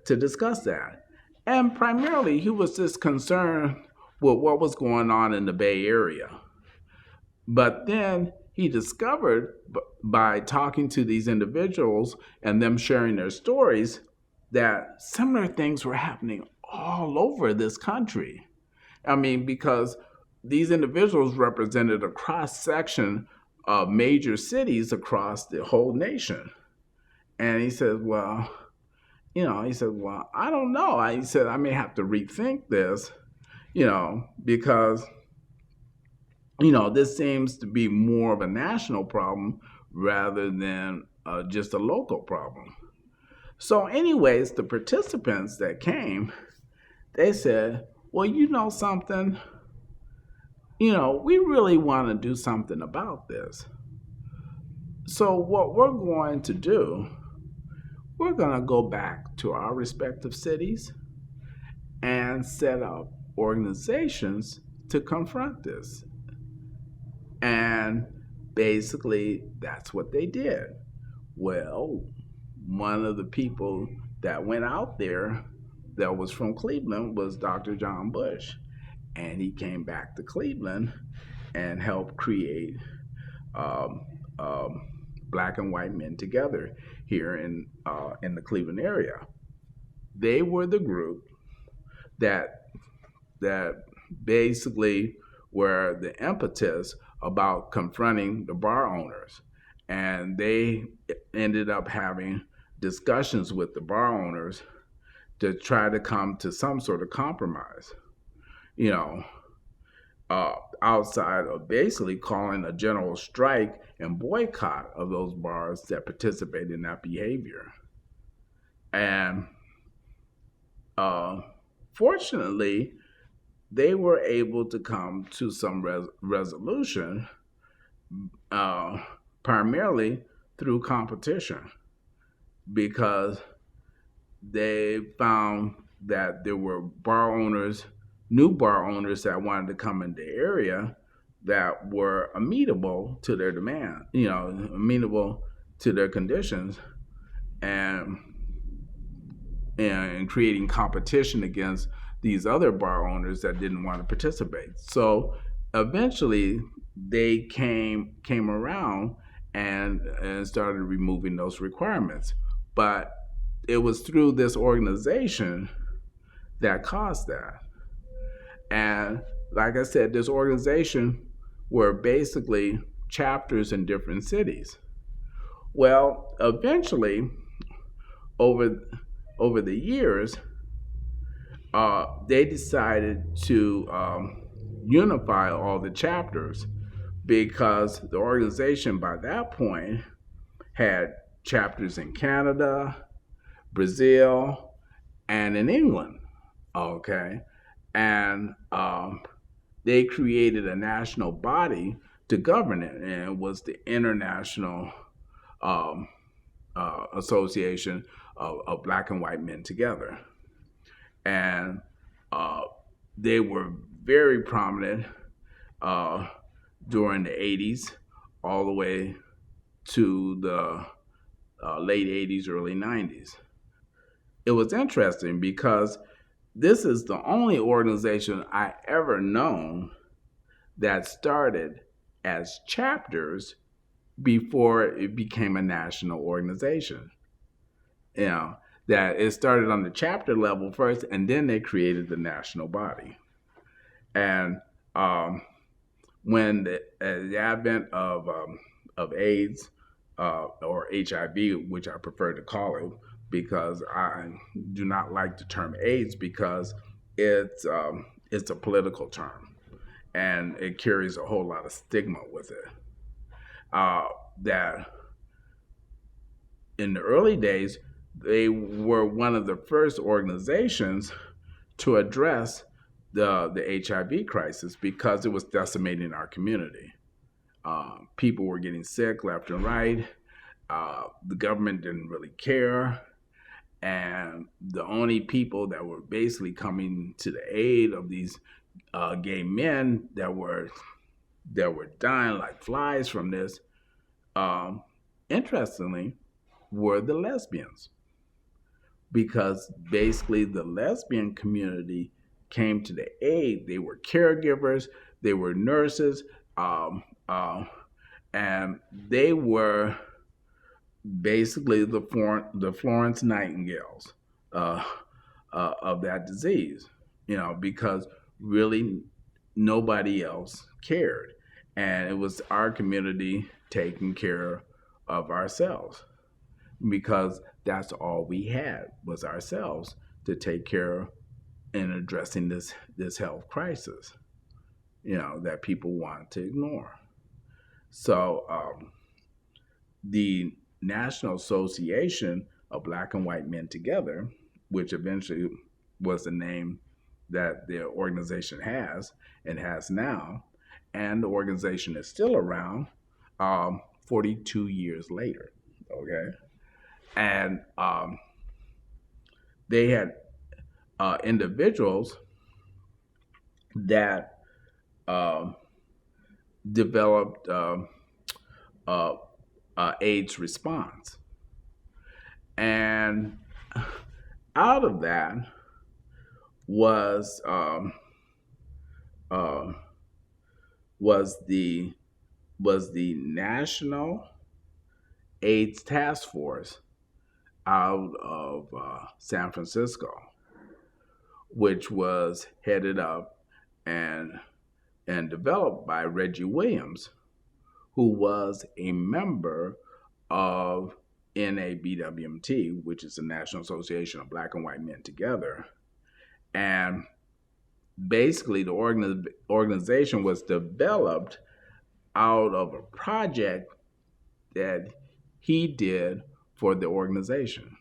to discuss that. And primarily, he was just concerned with what was going on in the Bay Area. But then he discovered by talking to these individuals and them sharing their stories that similar things were happening all over this country. I mean, because these individuals represented a cross section of major cities across the whole nation. And he said, well, I don't know. He said, I may have to rethink this, because, this seems to be more of a national problem rather than just a local problem. So anyways, the participants that came, they said, well, you know something, we really want to do something about this. So what we're going to do, we're going to go back to our respective cities and set up organizations to confront this. And basically, that's what they did. Well, one of the people that went out there that was from Cleveland was Dr. John Bush. And he came back to Cleveland and helped create Black and White Men Together here in the Cleveland area. They were the group that basically were the impetus about confronting the bar owners. And they ended up having discussions with the bar owners to try to come to some sort of compromise, outside of basically calling a general strike and boycott of those bars that participated in that behavior. And fortunately, they were able to come to some resolution, primarily through competition, because they found that there were new bar owners that wanted to come in the area that were amenable to their demand, amenable to their conditions, and creating competition against these other bar owners that didn't want to participate. So eventually they came around and started removing those requirements. But it was through this organization that caused that. And like I said, this organization were basically chapters in different cities. Well, eventually, over the years, they decided to unify all the chapters, because the organization by that point had chapters in Canada, Brazil, and in England. Okay. And they created a national body to govern it, and it was the International Association of Black and White Men Together. And they were very prominent during the 80s, all the way to the late 80s, early 90s. It was interesting because this is the only organization I ever known that started as chapters before it became a national organization. that it started on the chapter level first, and then they created the national body. And when the advent of AIDS or HIV, which I prefer to call it, because I do not like the term AIDS because it's a political term and it carries a whole lot of stigma with it. That in the early days, they were one of the first organizations to address the HIV crisis because it was decimating our community. People were getting sick left and right. The government didn't really care. And the only people that were basically coming to the aid of these gay men that were dying like flies from this, interestingly, were the lesbians. Because basically the lesbian community came to the aid. They were caregivers, they were nurses, and they were basically the Florence Nightingales of that disease, because really nobody else cared. And it was our community taking care of ourselves, because that's all we had was ourselves to take care of in addressing this health crisis, that people want to ignore. So the National Association of Black and White Men Together, which eventually was the name that the organization has and has now, and the organization is still around 42 years later, okay? And they had individuals that developed AIDS response. And out of that was the National AIDS Task Force out of San Francisco, which was headed up and developed by Reggie Williams, who was a member of NABWMT, which is the National Association of Black and White Men Together. And basically the organization was developed out of a project that he did for the organization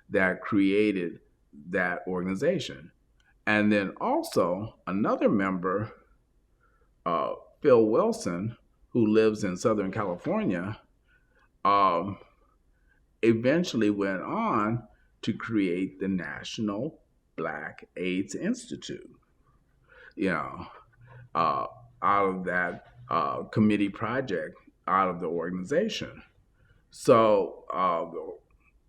that created that organization. And then also another member, Phil Wilson, who lives in Southern California, eventually went on to create the National Black AIDS Institute, out of that committee project out of the organization. So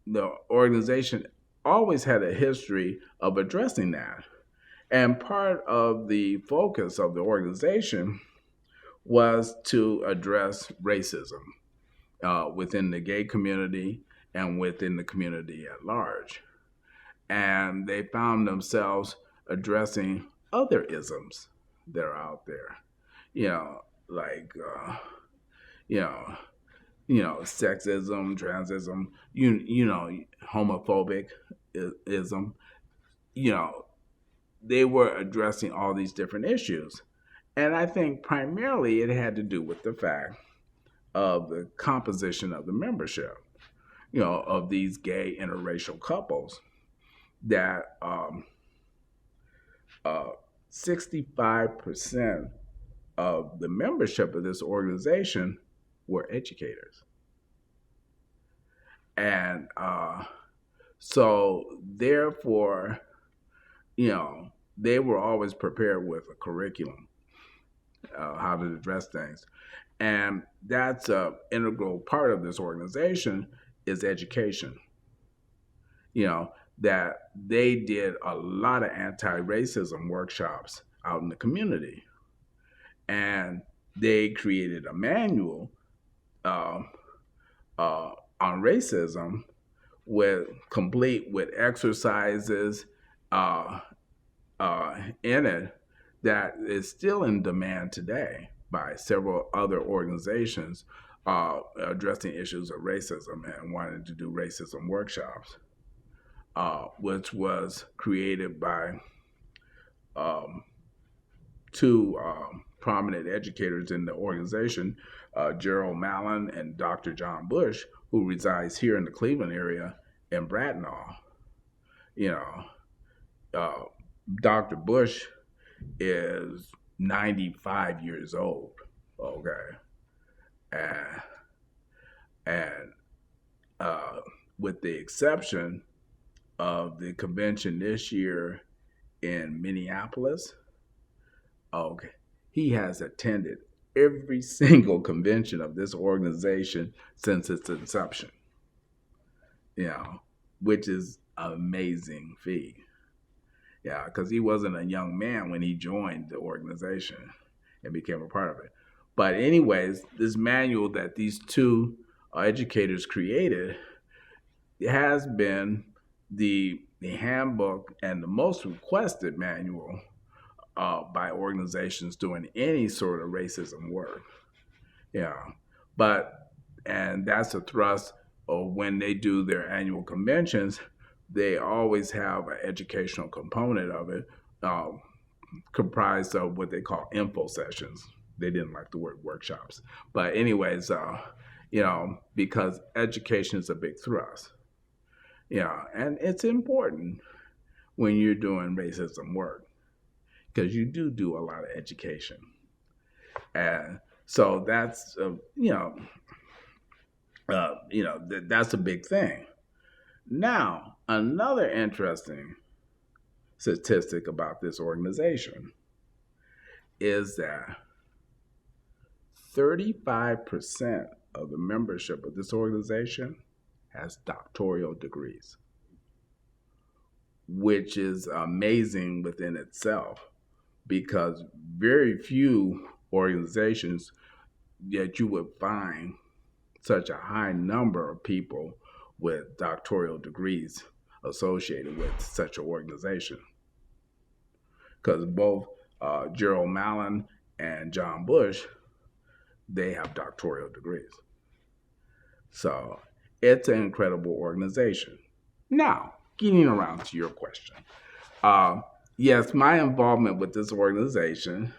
the organization always had a history of addressing that. And part of the focus of the organization was to address racism within the gay community and within the community at large. And they found themselves addressing other isms that are out there, like sexism, transism, homophobic ism. They were addressing all these different issues. And I think primarily it had to do with the fact of the composition of the membership, of these gay interracial couples, that 65% of the membership of this organization were educators. And so therefore, they were always prepared with a curriculum, how to address things. And that's an integral part of this organization is education. That they did a lot of anti-racism workshops out in the community. And they created a manual on racism, complete with exercises in it that is still in demand today by several other organizations addressing issues of racism and wanting to do racism workshops, which was created by two prominent educators in the organization, Gerald Mallon and Dr. John Bush, who resides here in the Cleveland area in Bracknell. You know, Dr. Bush is 95 years old, okay? And with the exception of the convention this year in Minneapolis, okay, he has attended every single convention of this organization since its inception, which is an amazing feat. Yeah, because he wasn't a young man when he joined the organization and became a part of it. But anyways, this manual that these two educators created has been the handbook and the most requested manual by organizations doing any sort of racism work. And that's a thrust of when they do their annual conventions. They always have an educational component of it, comprised of what they call info sessions. They didn't like the word workshops. But anyways, because education is a big thrust. And it's important when you're doing racism work, because you do a lot of education. And so that's, that's a big thing. Now, another interesting statistic about this organization is that 35% of the membership of this organization has doctoral degrees, which is amazing within itself, because very few organizations that you would find such a high number of people with doctoral degrees associated with such an organization. Because both Gerald Mallon and John Bush, they have doctoral degrees. So it's an incredible organization. Now, getting around to your question. Yes, my involvement with this organization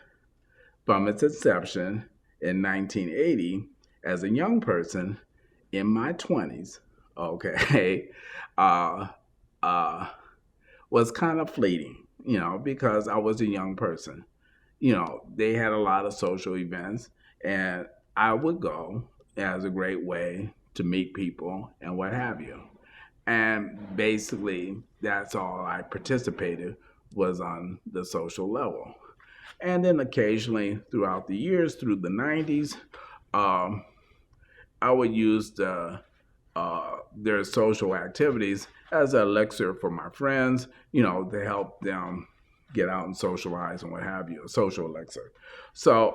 from its inception in 1980 as a young person in my 20s, okay, was kind of fleeting, because I was a young person. They had a lot of social events, and I would go as a great way to meet people and what have you. And basically, that's all I participated was on the social level. And then occasionally throughout the years, through the 90s, I would use their social activities as an elixir for my friends, to help them get out and socialize and what have you, a social elixir. So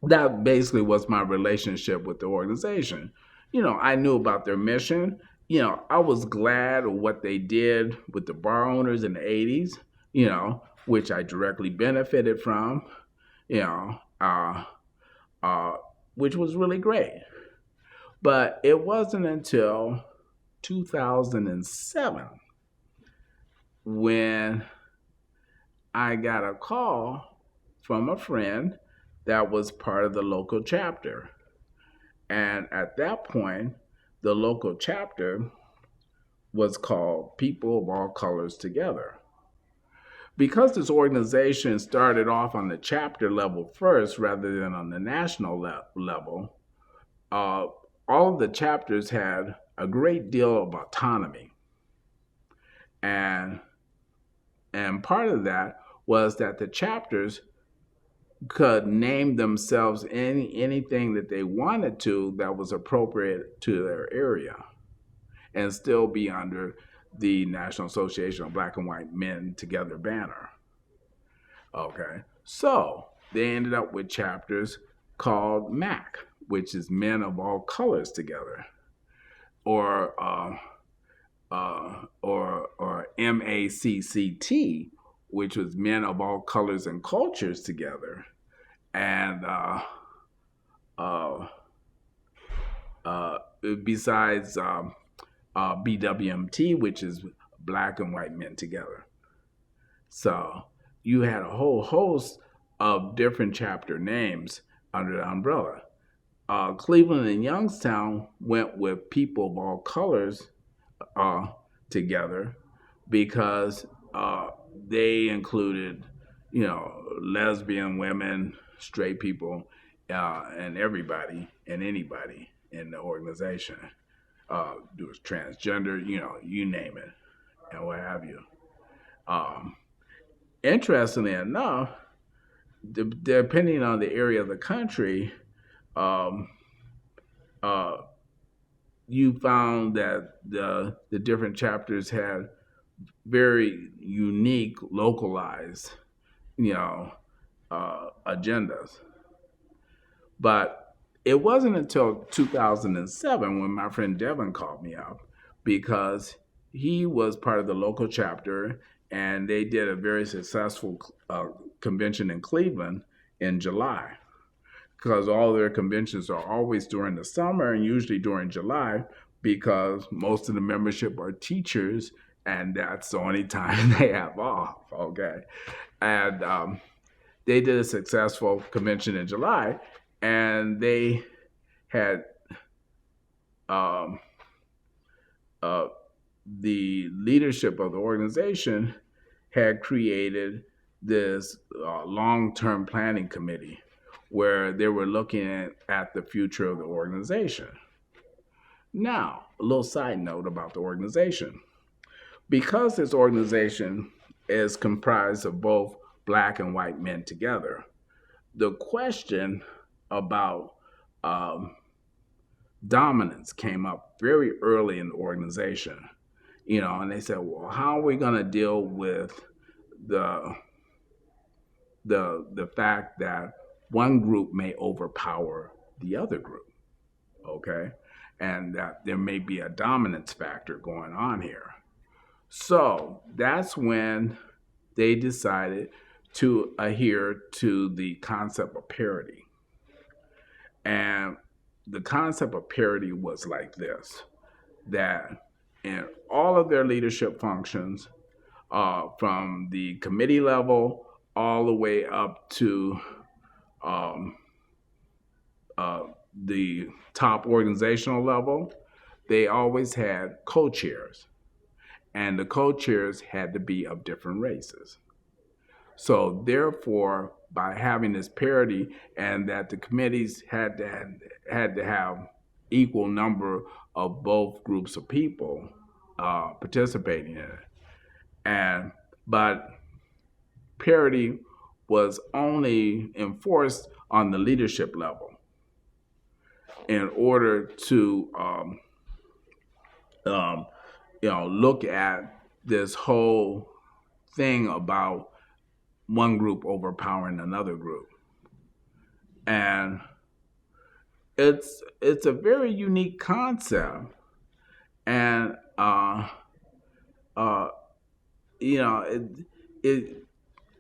that basically was my relationship with the organization. I knew about their mission. I was glad of what they did with the bar owners in the 80s, which I directly benefited from, which was really great. But it wasn't until 2007 when I got a call from a friend that was part of the local chapter. And at that point, the local chapter was called People of All Colors Together. Because this organization started off on the chapter level first rather than on the national level, all of the chapters had a great deal of autonomy. And part of that was that the chapters could name themselves anything that they wanted to that was appropriate to their area and still be under the National Association of Black and White Men Together banner. Okay, so they ended up with chapters called MAC, which is Men of All Colors Together. or MACCT, which was Men of All Colors and Cultures together, and uh, uh, besides BWMT, which is Black and White Men Together. So you had a whole host of different chapter names under the umbrella. Cleveland and Youngstown went with People of All Colors uh, together because they included, lesbian women, straight people, and everybody and anybody in the organization. There was transgender, you name it, and what have you. Um, Interestingly enough, depending on the area of the country, um, uh, you found that the different chapters had very unique, localized, agendas. But it wasn't until 2007 when my friend Devin called me up because he was part of the local chapter and they did a very successful convention in Cleveland in July. Because all their conventions are always during the summer and usually during July because most of the membership are teachers and that's the only time they have off, okay? And they did a successful convention in July and they had um, the leadership of the organization had created this long-term planning committee where they were looking at the future of the organization. Now, a little side note about the organization. Because this organization is comprised of both Black and white men together, the question about dominance came up very early in the organization. And they said, well, how are we going to deal with the fact that one group may overpower the other group, okay? And that there may be a dominance factor going on here. So that's when they decided to adhere to the concept of parity. And the concept of parity was like this, that in all of their leadership functions, from the committee level all the way up to the top organizational level, they always had co-chairs. And the co-chairs had to be of different races. So therefore, by having this parity and that the committees had to have equal number of both groups of people participating in it. But parity was only enforced on the leadership level in order to look at this whole thing about one group overpowering another group. And it's a very unique concept. And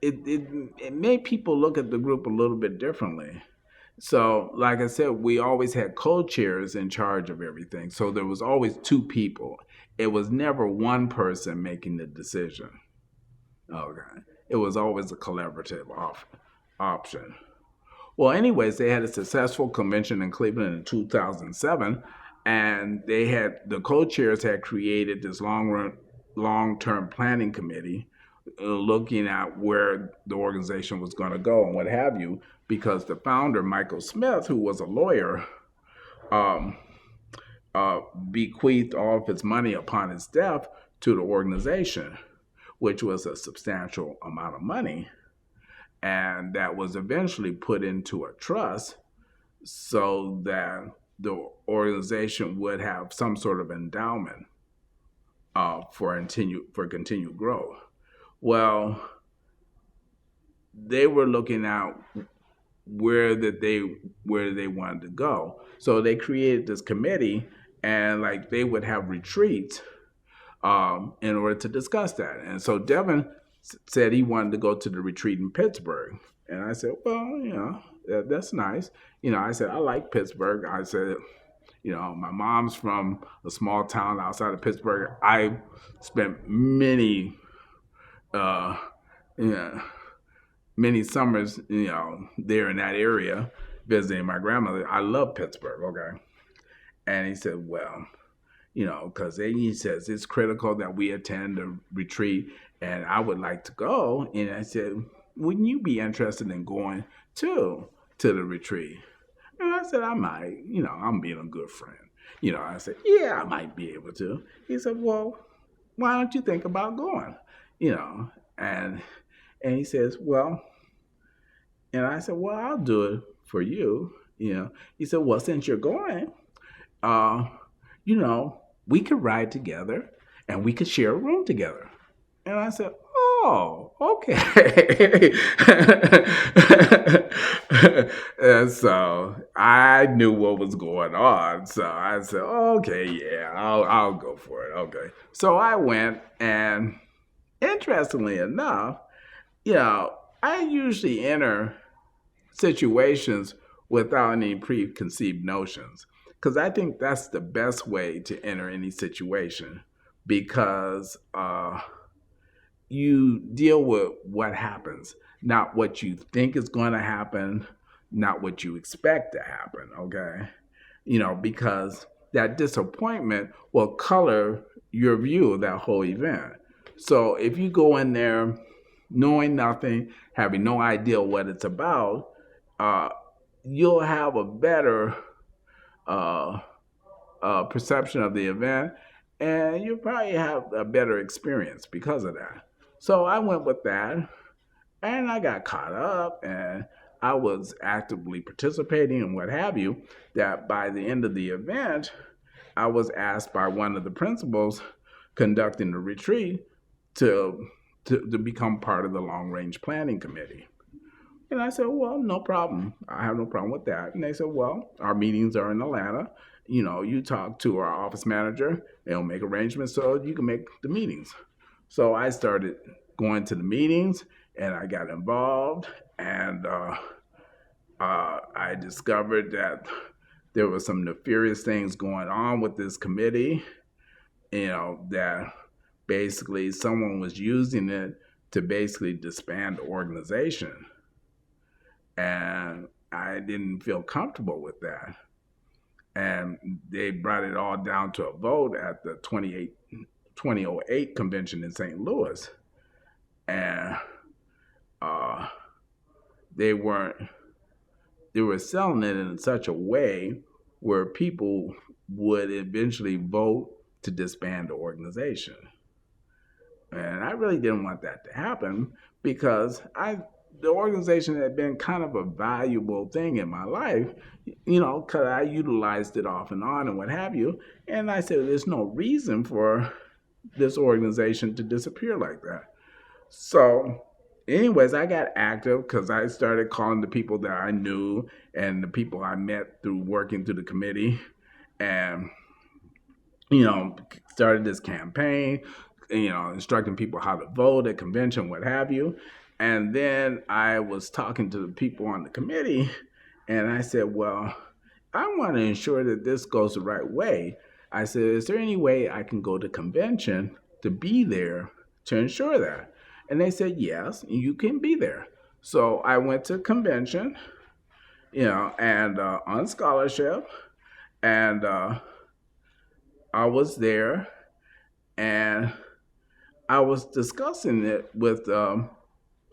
it made people look at the group a little bit differently. So, like I said, we always had co-chairs in charge of everything. So there was always two people. It was never one person making the decision. Okay. It was always a collaborative option. Well, anyways, they had a successful convention in Cleveland in 2007, and the co-chairs had created this long-term planning committee looking at where the organization was going to go and what have you, because the founder, Michael Smith, who was a lawyer, bequeathed all of his money upon his death to the organization, which was a substantial amount of money. And that was eventually put into a trust so that the organization would have some sort of endowment for continued growth. Well, they were looking at where they wanted to go. So they created this committee, and like they would have retreats in order to discuss that. And so Devin said he wanted to go to the retreat in Pittsburgh. And I said, well, that's nice. I said, I like Pittsburgh. I said, my mom's from a small town outside of Pittsburgh. I spent many, uh, many summers, there in that area visiting my grandmother. I love Pittsburgh, okay? And he said, well, because he says it's critical that we attend a retreat, and I would like to go. And I said, wouldn't you be interested in going to the retreat? And I said, I might, I'm being a good friend. I said, yeah, I might be able to. He said, well, why don't you think about going? And he says, well, and I said, well, I'll do it for you. He said, well, since you're going, we could ride together and we could share a room together. And I said, oh, okay. And so I knew what was going on. So I said, okay, yeah, I'll go for it. Okay. So I went, and interestingly enough, I usually enter situations without any preconceived notions, because I think that's the best way to enter any situation, because you deal with what happens, not what you think is going to happen, not what you expect to happen, okay? Because that disappointment will color your view of that whole event. So if you go in there knowing nothing, having no idea what it's about, you'll have a better perception of the event, and you'll probably have a better experience because of that. So I went with that, and I got caught up, and I was actively participating and what have you, that by the end of the event, I was asked by one of the principals conducting the retreat to become part of the long-range planning committee. And I said, well, no problem. I have no problem with that. And they said, well, our meetings are in Atlanta. You talk to our office manager. They'll make arrangements so you can make the meetings. So I started going to the meetings, and I got involved, and I discovered that there were some nefarious things going on with this committee, that basically someone was using it to basically disband the organization. And I didn't feel comfortable with that. And they brought it all down to a vote at the 2008 convention in St. Louis. And they were selling it in such a way where people would eventually vote to disband the organization. And I really didn't want that to happen, because the organization had been kind of a valuable thing in my life, because I utilized it off and on and what have you. And I said, there's no reason for this organization to disappear like that. So anyways, I got active because I started calling the people that I knew and the people I met through working through the committee, and, started this campaign, instructing people how to vote at convention, what have you. And then I was talking to the people on the committee, and I said, well, I want to ensure that this goes the right way. I said, is there any way I can go to convention to be there to ensure that? And they said, yes, you can be there. So I went to convention, and on scholarship, and I was there, and I was discussing it with an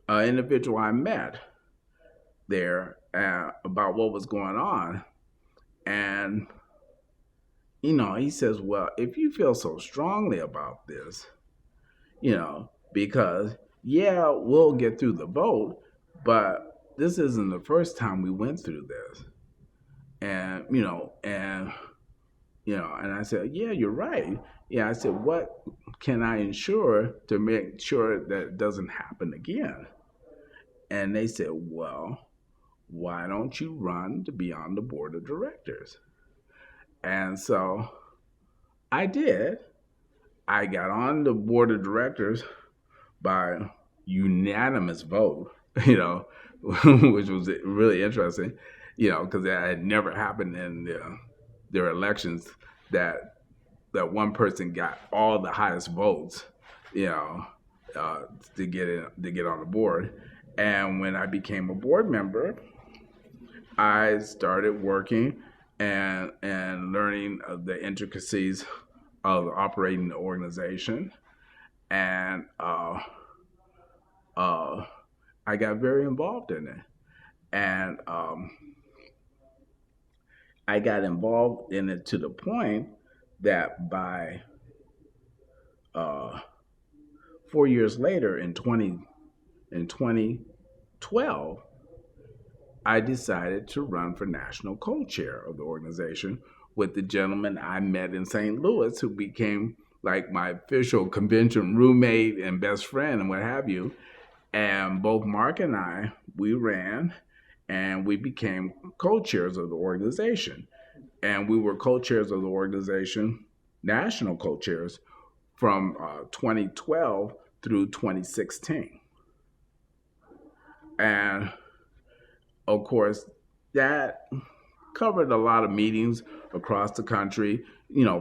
individual I met there about what was going on. And, he says, well, if you feel so strongly about this, because, yeah, we'll get through the vote, but this isn't the first time we went through this. And, and I said, yeah, you're right. Yeah, I said, what can I ensure to make sure that it doesn't happen again? And they said, well, why don't you run to be on the board of directors? And so I did. I got on the board of directors by unanimous vote, which was really interesting, because that had never happened in their elections that one person got all the highest votes, you know, uh, to get on the board. And when I became a board member, I started working and learning the intricacies of operating the organization, and I got very involved in it. And I got involved in it to the point that by uh, 4 years later, in 2012, I decided to run for national co-chair of the organization with the gentleman I met in St. Louis, who became like my official convention roommate and best friend and what have you. And both Mark and I, we ran and we became co-chairs of the organization. And we were co-chairs of the organization, national co-chairs, from 2012 through 2016. And of course, that covered a lot of meetings across the country,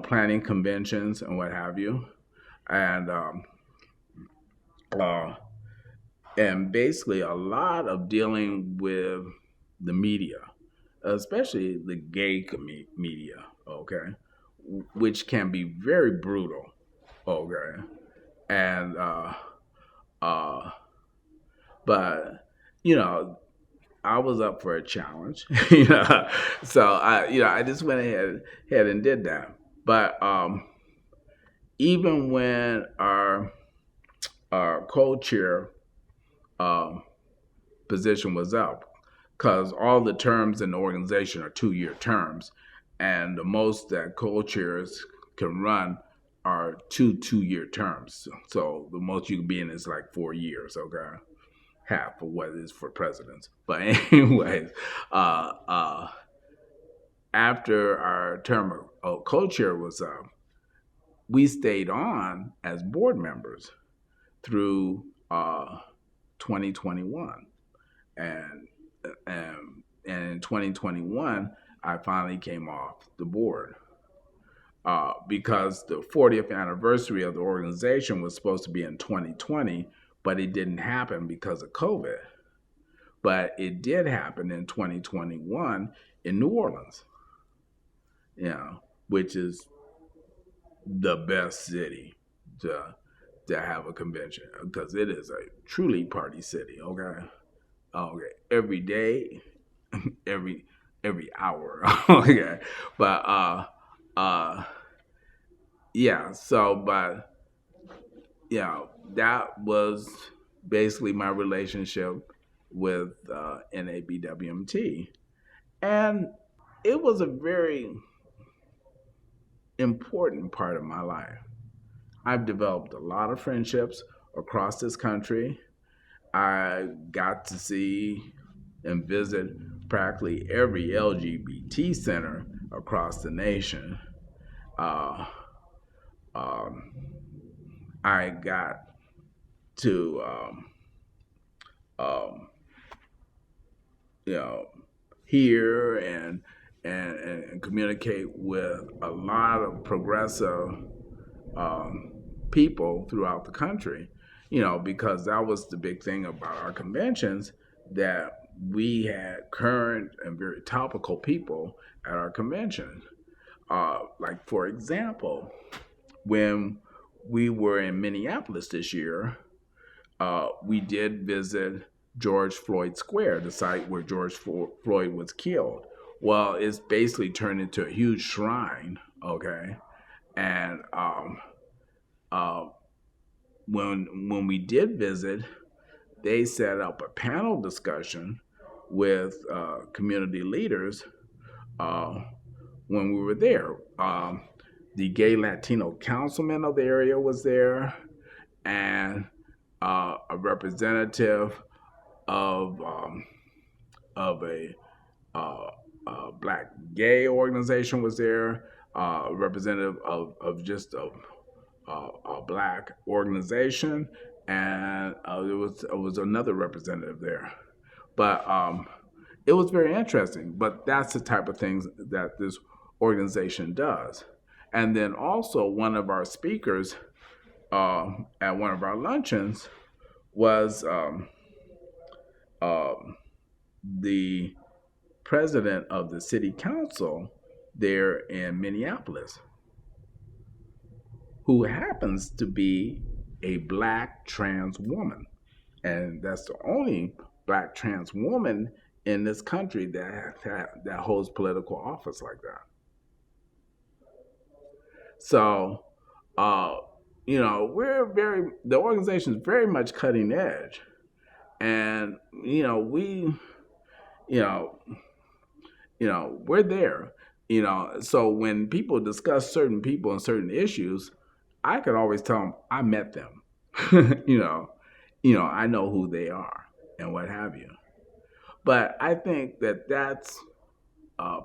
planning conventions and what have you. And and basically a lot of dealing with the media, especially the gay media, okay, which can be very brutal, okay, and uh, but I was up for a challenge, so I just went ahead and did that. But even when our co-chair um, position was up, because all the terms in the organization are 2-year terms, and the most that co-chairs can run are two-year terms. So the most you can be in is like 4 years, okay? Half of what it is for presidents. But anyways, after our term of co-chair was up, we stayed on as board members through 2021, and in 2021, I finally came off the board because the 40th anniversary of the organization was supposed to be in 2020, but it didn't happen because of COVID. But it did happen in 2021 in New Orleans, which is the best city to have a convention, because it is a truly party city. Okay, every day, every hour. Okay, but yeah. So, but that was basically my relationship with NABWMT, and it was a very important part of my life. I've developed a lot of friendships across this country. I got to see and visit practically every LGBT center across the nation. Uh, um, I got to, um, hear and communicate with a lot of progressive people throughout the country, because that was the big thing about our conventions, that we had current and very topical people at our convention. Like, for example, when we were in Minneapolis this year, we did visit George Floyd Square, the site where George Floyd was killed. Well, it's basically turned into a huge shrine, okay? And when we did visit, they set up a panel discussion with community leaders when we were there. The gay Latino councilman of the area was there, and a representative of a black gay organization was there. representative of just a black organization, and there was another representative there. But it was very interesting. But that's the type of things that this organization does. And then also one of our speakers at one of our luncheons was the president of the city council there in Minneapolis, who happens to be a black trans woman. And that's the only black trans woman in this country that holds political office like that. So, the organization is very much cutting edge. And, we're there. So when people discuss certain people and certain issues, I could always tell them I met them. I know who they are and what have you. But I think that that's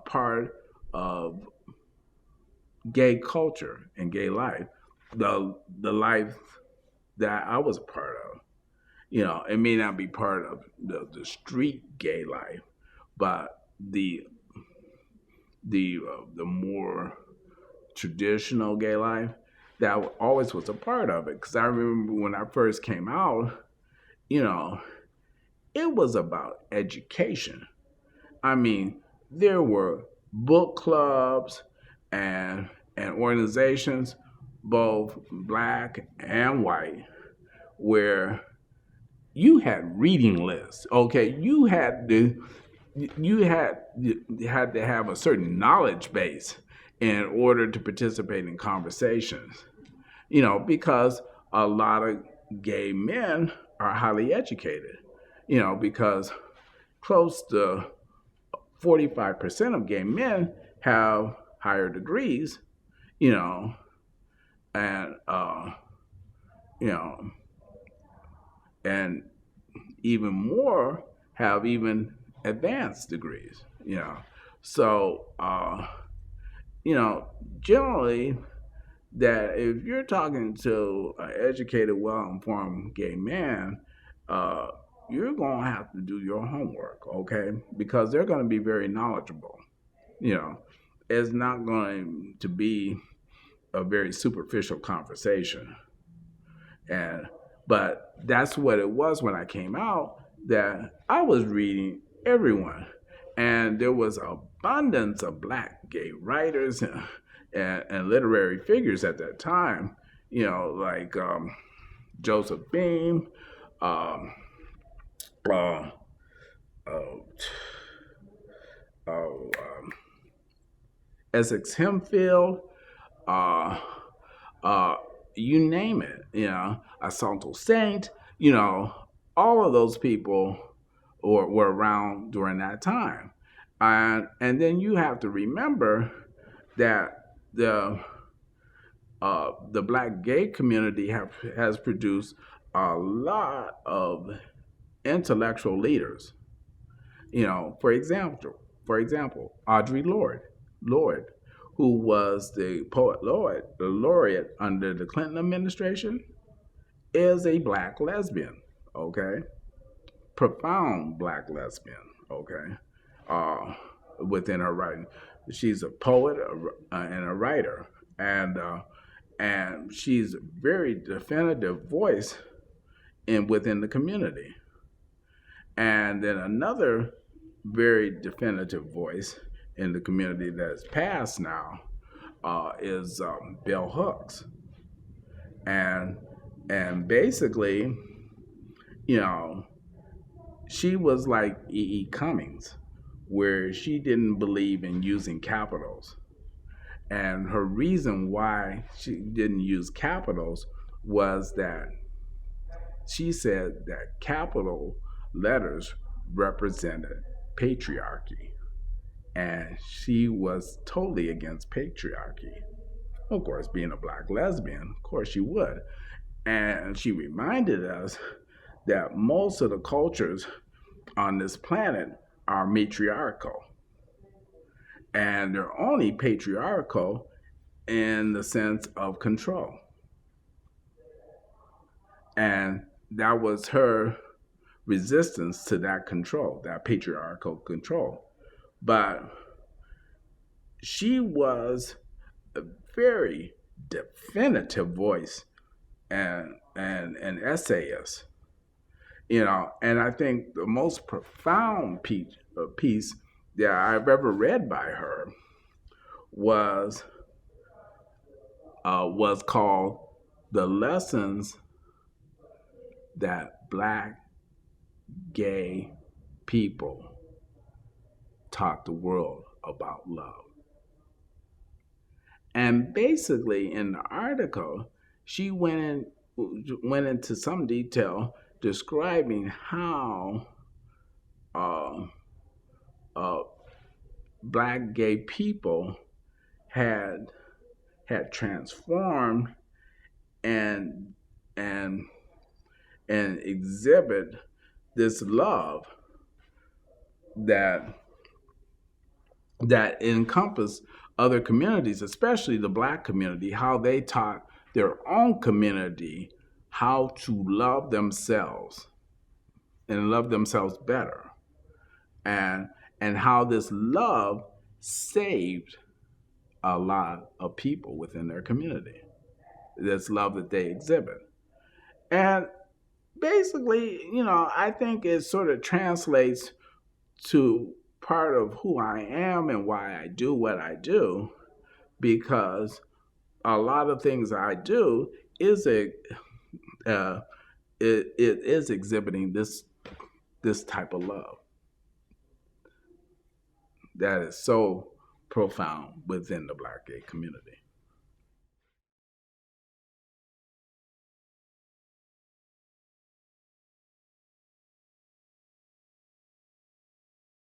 part of gay culture and gay life, the life that I was a part of. It may not be part of the street gay life, but the more traditional gay life, that always was a part of it. Because I remember when I first came out, it was about education. I mean, there were book clubs and organizations, both black and white, where you had reading lists. Okay, you had to have a certain knowledge base in order to participate in conversations. Because a lot of gay men are highly educated. Because close to 45% of gay men have higher degrees, and and even more have even advanced degrees. So generally, that if you're talking to an educated, well-informed gay man, you're going to have to do your homework, okay? Because they're going to be very knowledgeable. It's not going to be a very superficial conversation. But that's what it was when I came out, that I was reading everyone. And there was abundance of black gay writers and literary figures at that time, like Joseph Beam, Essex Hempfield, you name it, Assanto Saint, all of those people were around during that time. And then you have to remember that the black gay community has produced a lot of intellectual leaders. For example, Audre Lorde, who was the poet laureate under the Clinton administration, is a black lesbian. Okay, profound black lesbian. Okay, within her writing, she's a poet and a writer, and she's a very definitive voice within the community. And then another very definitive voice in the community that's passed now is Bell Hooks. And basically, she was like E.E. Cummings, where she didn't believe in using capitals. And her reason why she didn't use capitals was that she said that capital letters represented patriarchy. And she was totally against patriarchy. Of course, being a black lesbian, of course she would. And she reminded us that most of the cultures on this planet are matriarchal. And they're only patriarchal in the sense of control. And that was her resistance to that control, that patriarchal control. But she was a very definitive voice and an essayist, and I think the most profound piece that I've ever read by her was called "The Lessons That Black Gay People Taught the World About Love." And basically, in the article, she went into some detail describing how Black gay people had transformed and and exhibit this love that encompassed other communities, especially the Black community, how they taught their own community how to love themselves and love themselves better, and how this love saved a lot of people within their community. This love that they exhibit. And basically, I think it sort of translates to part of who I am and why I do what I do, because a lot of things I do is it is exhibiting this type of love that is so profound within the Black gay community.